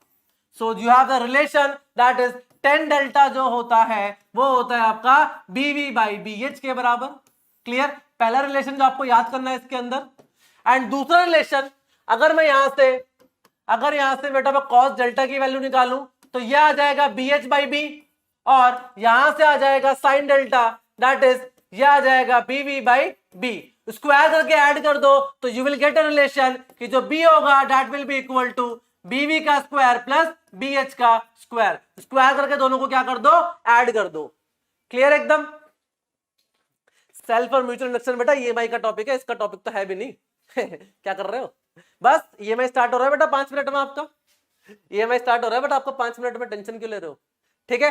So you have the relation that is tan delta जो होता है वो होता है आपका BV by BH के बराबर। क्लियर? पहला रिलेशन जो आपको याद करना है इसके अंदर। एंड दूसरा रिलेशन, अगर यहां से बेटा मैं cos डेल्टा की वैल्यू निकालूं तो यह आ जाएगा BH by B, और यहां से आ जाएगा sin डेल्टा दैट इज यह आ जाएगा BV बाई B, स्क्वायर करके ऐड कर दो तो you will get a relation कि जो B होगा that will be equal to BV का स्क्वायर प्लस BH का स्क्वायर, स्क्वायर करके दोनों को क्या कर दो, ऐड कर दो। क्लियर एकदम। सेल्फ और म्यूचुअल इंडक्शन बेटा ईएमआई का टॉपिक है, इसका टॉपिक तो है भी नहीं क्या कर रहे हो, बस ईएमआई स्टार्ट हो रहा है बेटा 5 मिनट में, आपका ईएमआई स्टार्ट हो रहा है बेटा, आपको 5 मिनट में टेंशन क्यों ले रहे हो, ठीक है।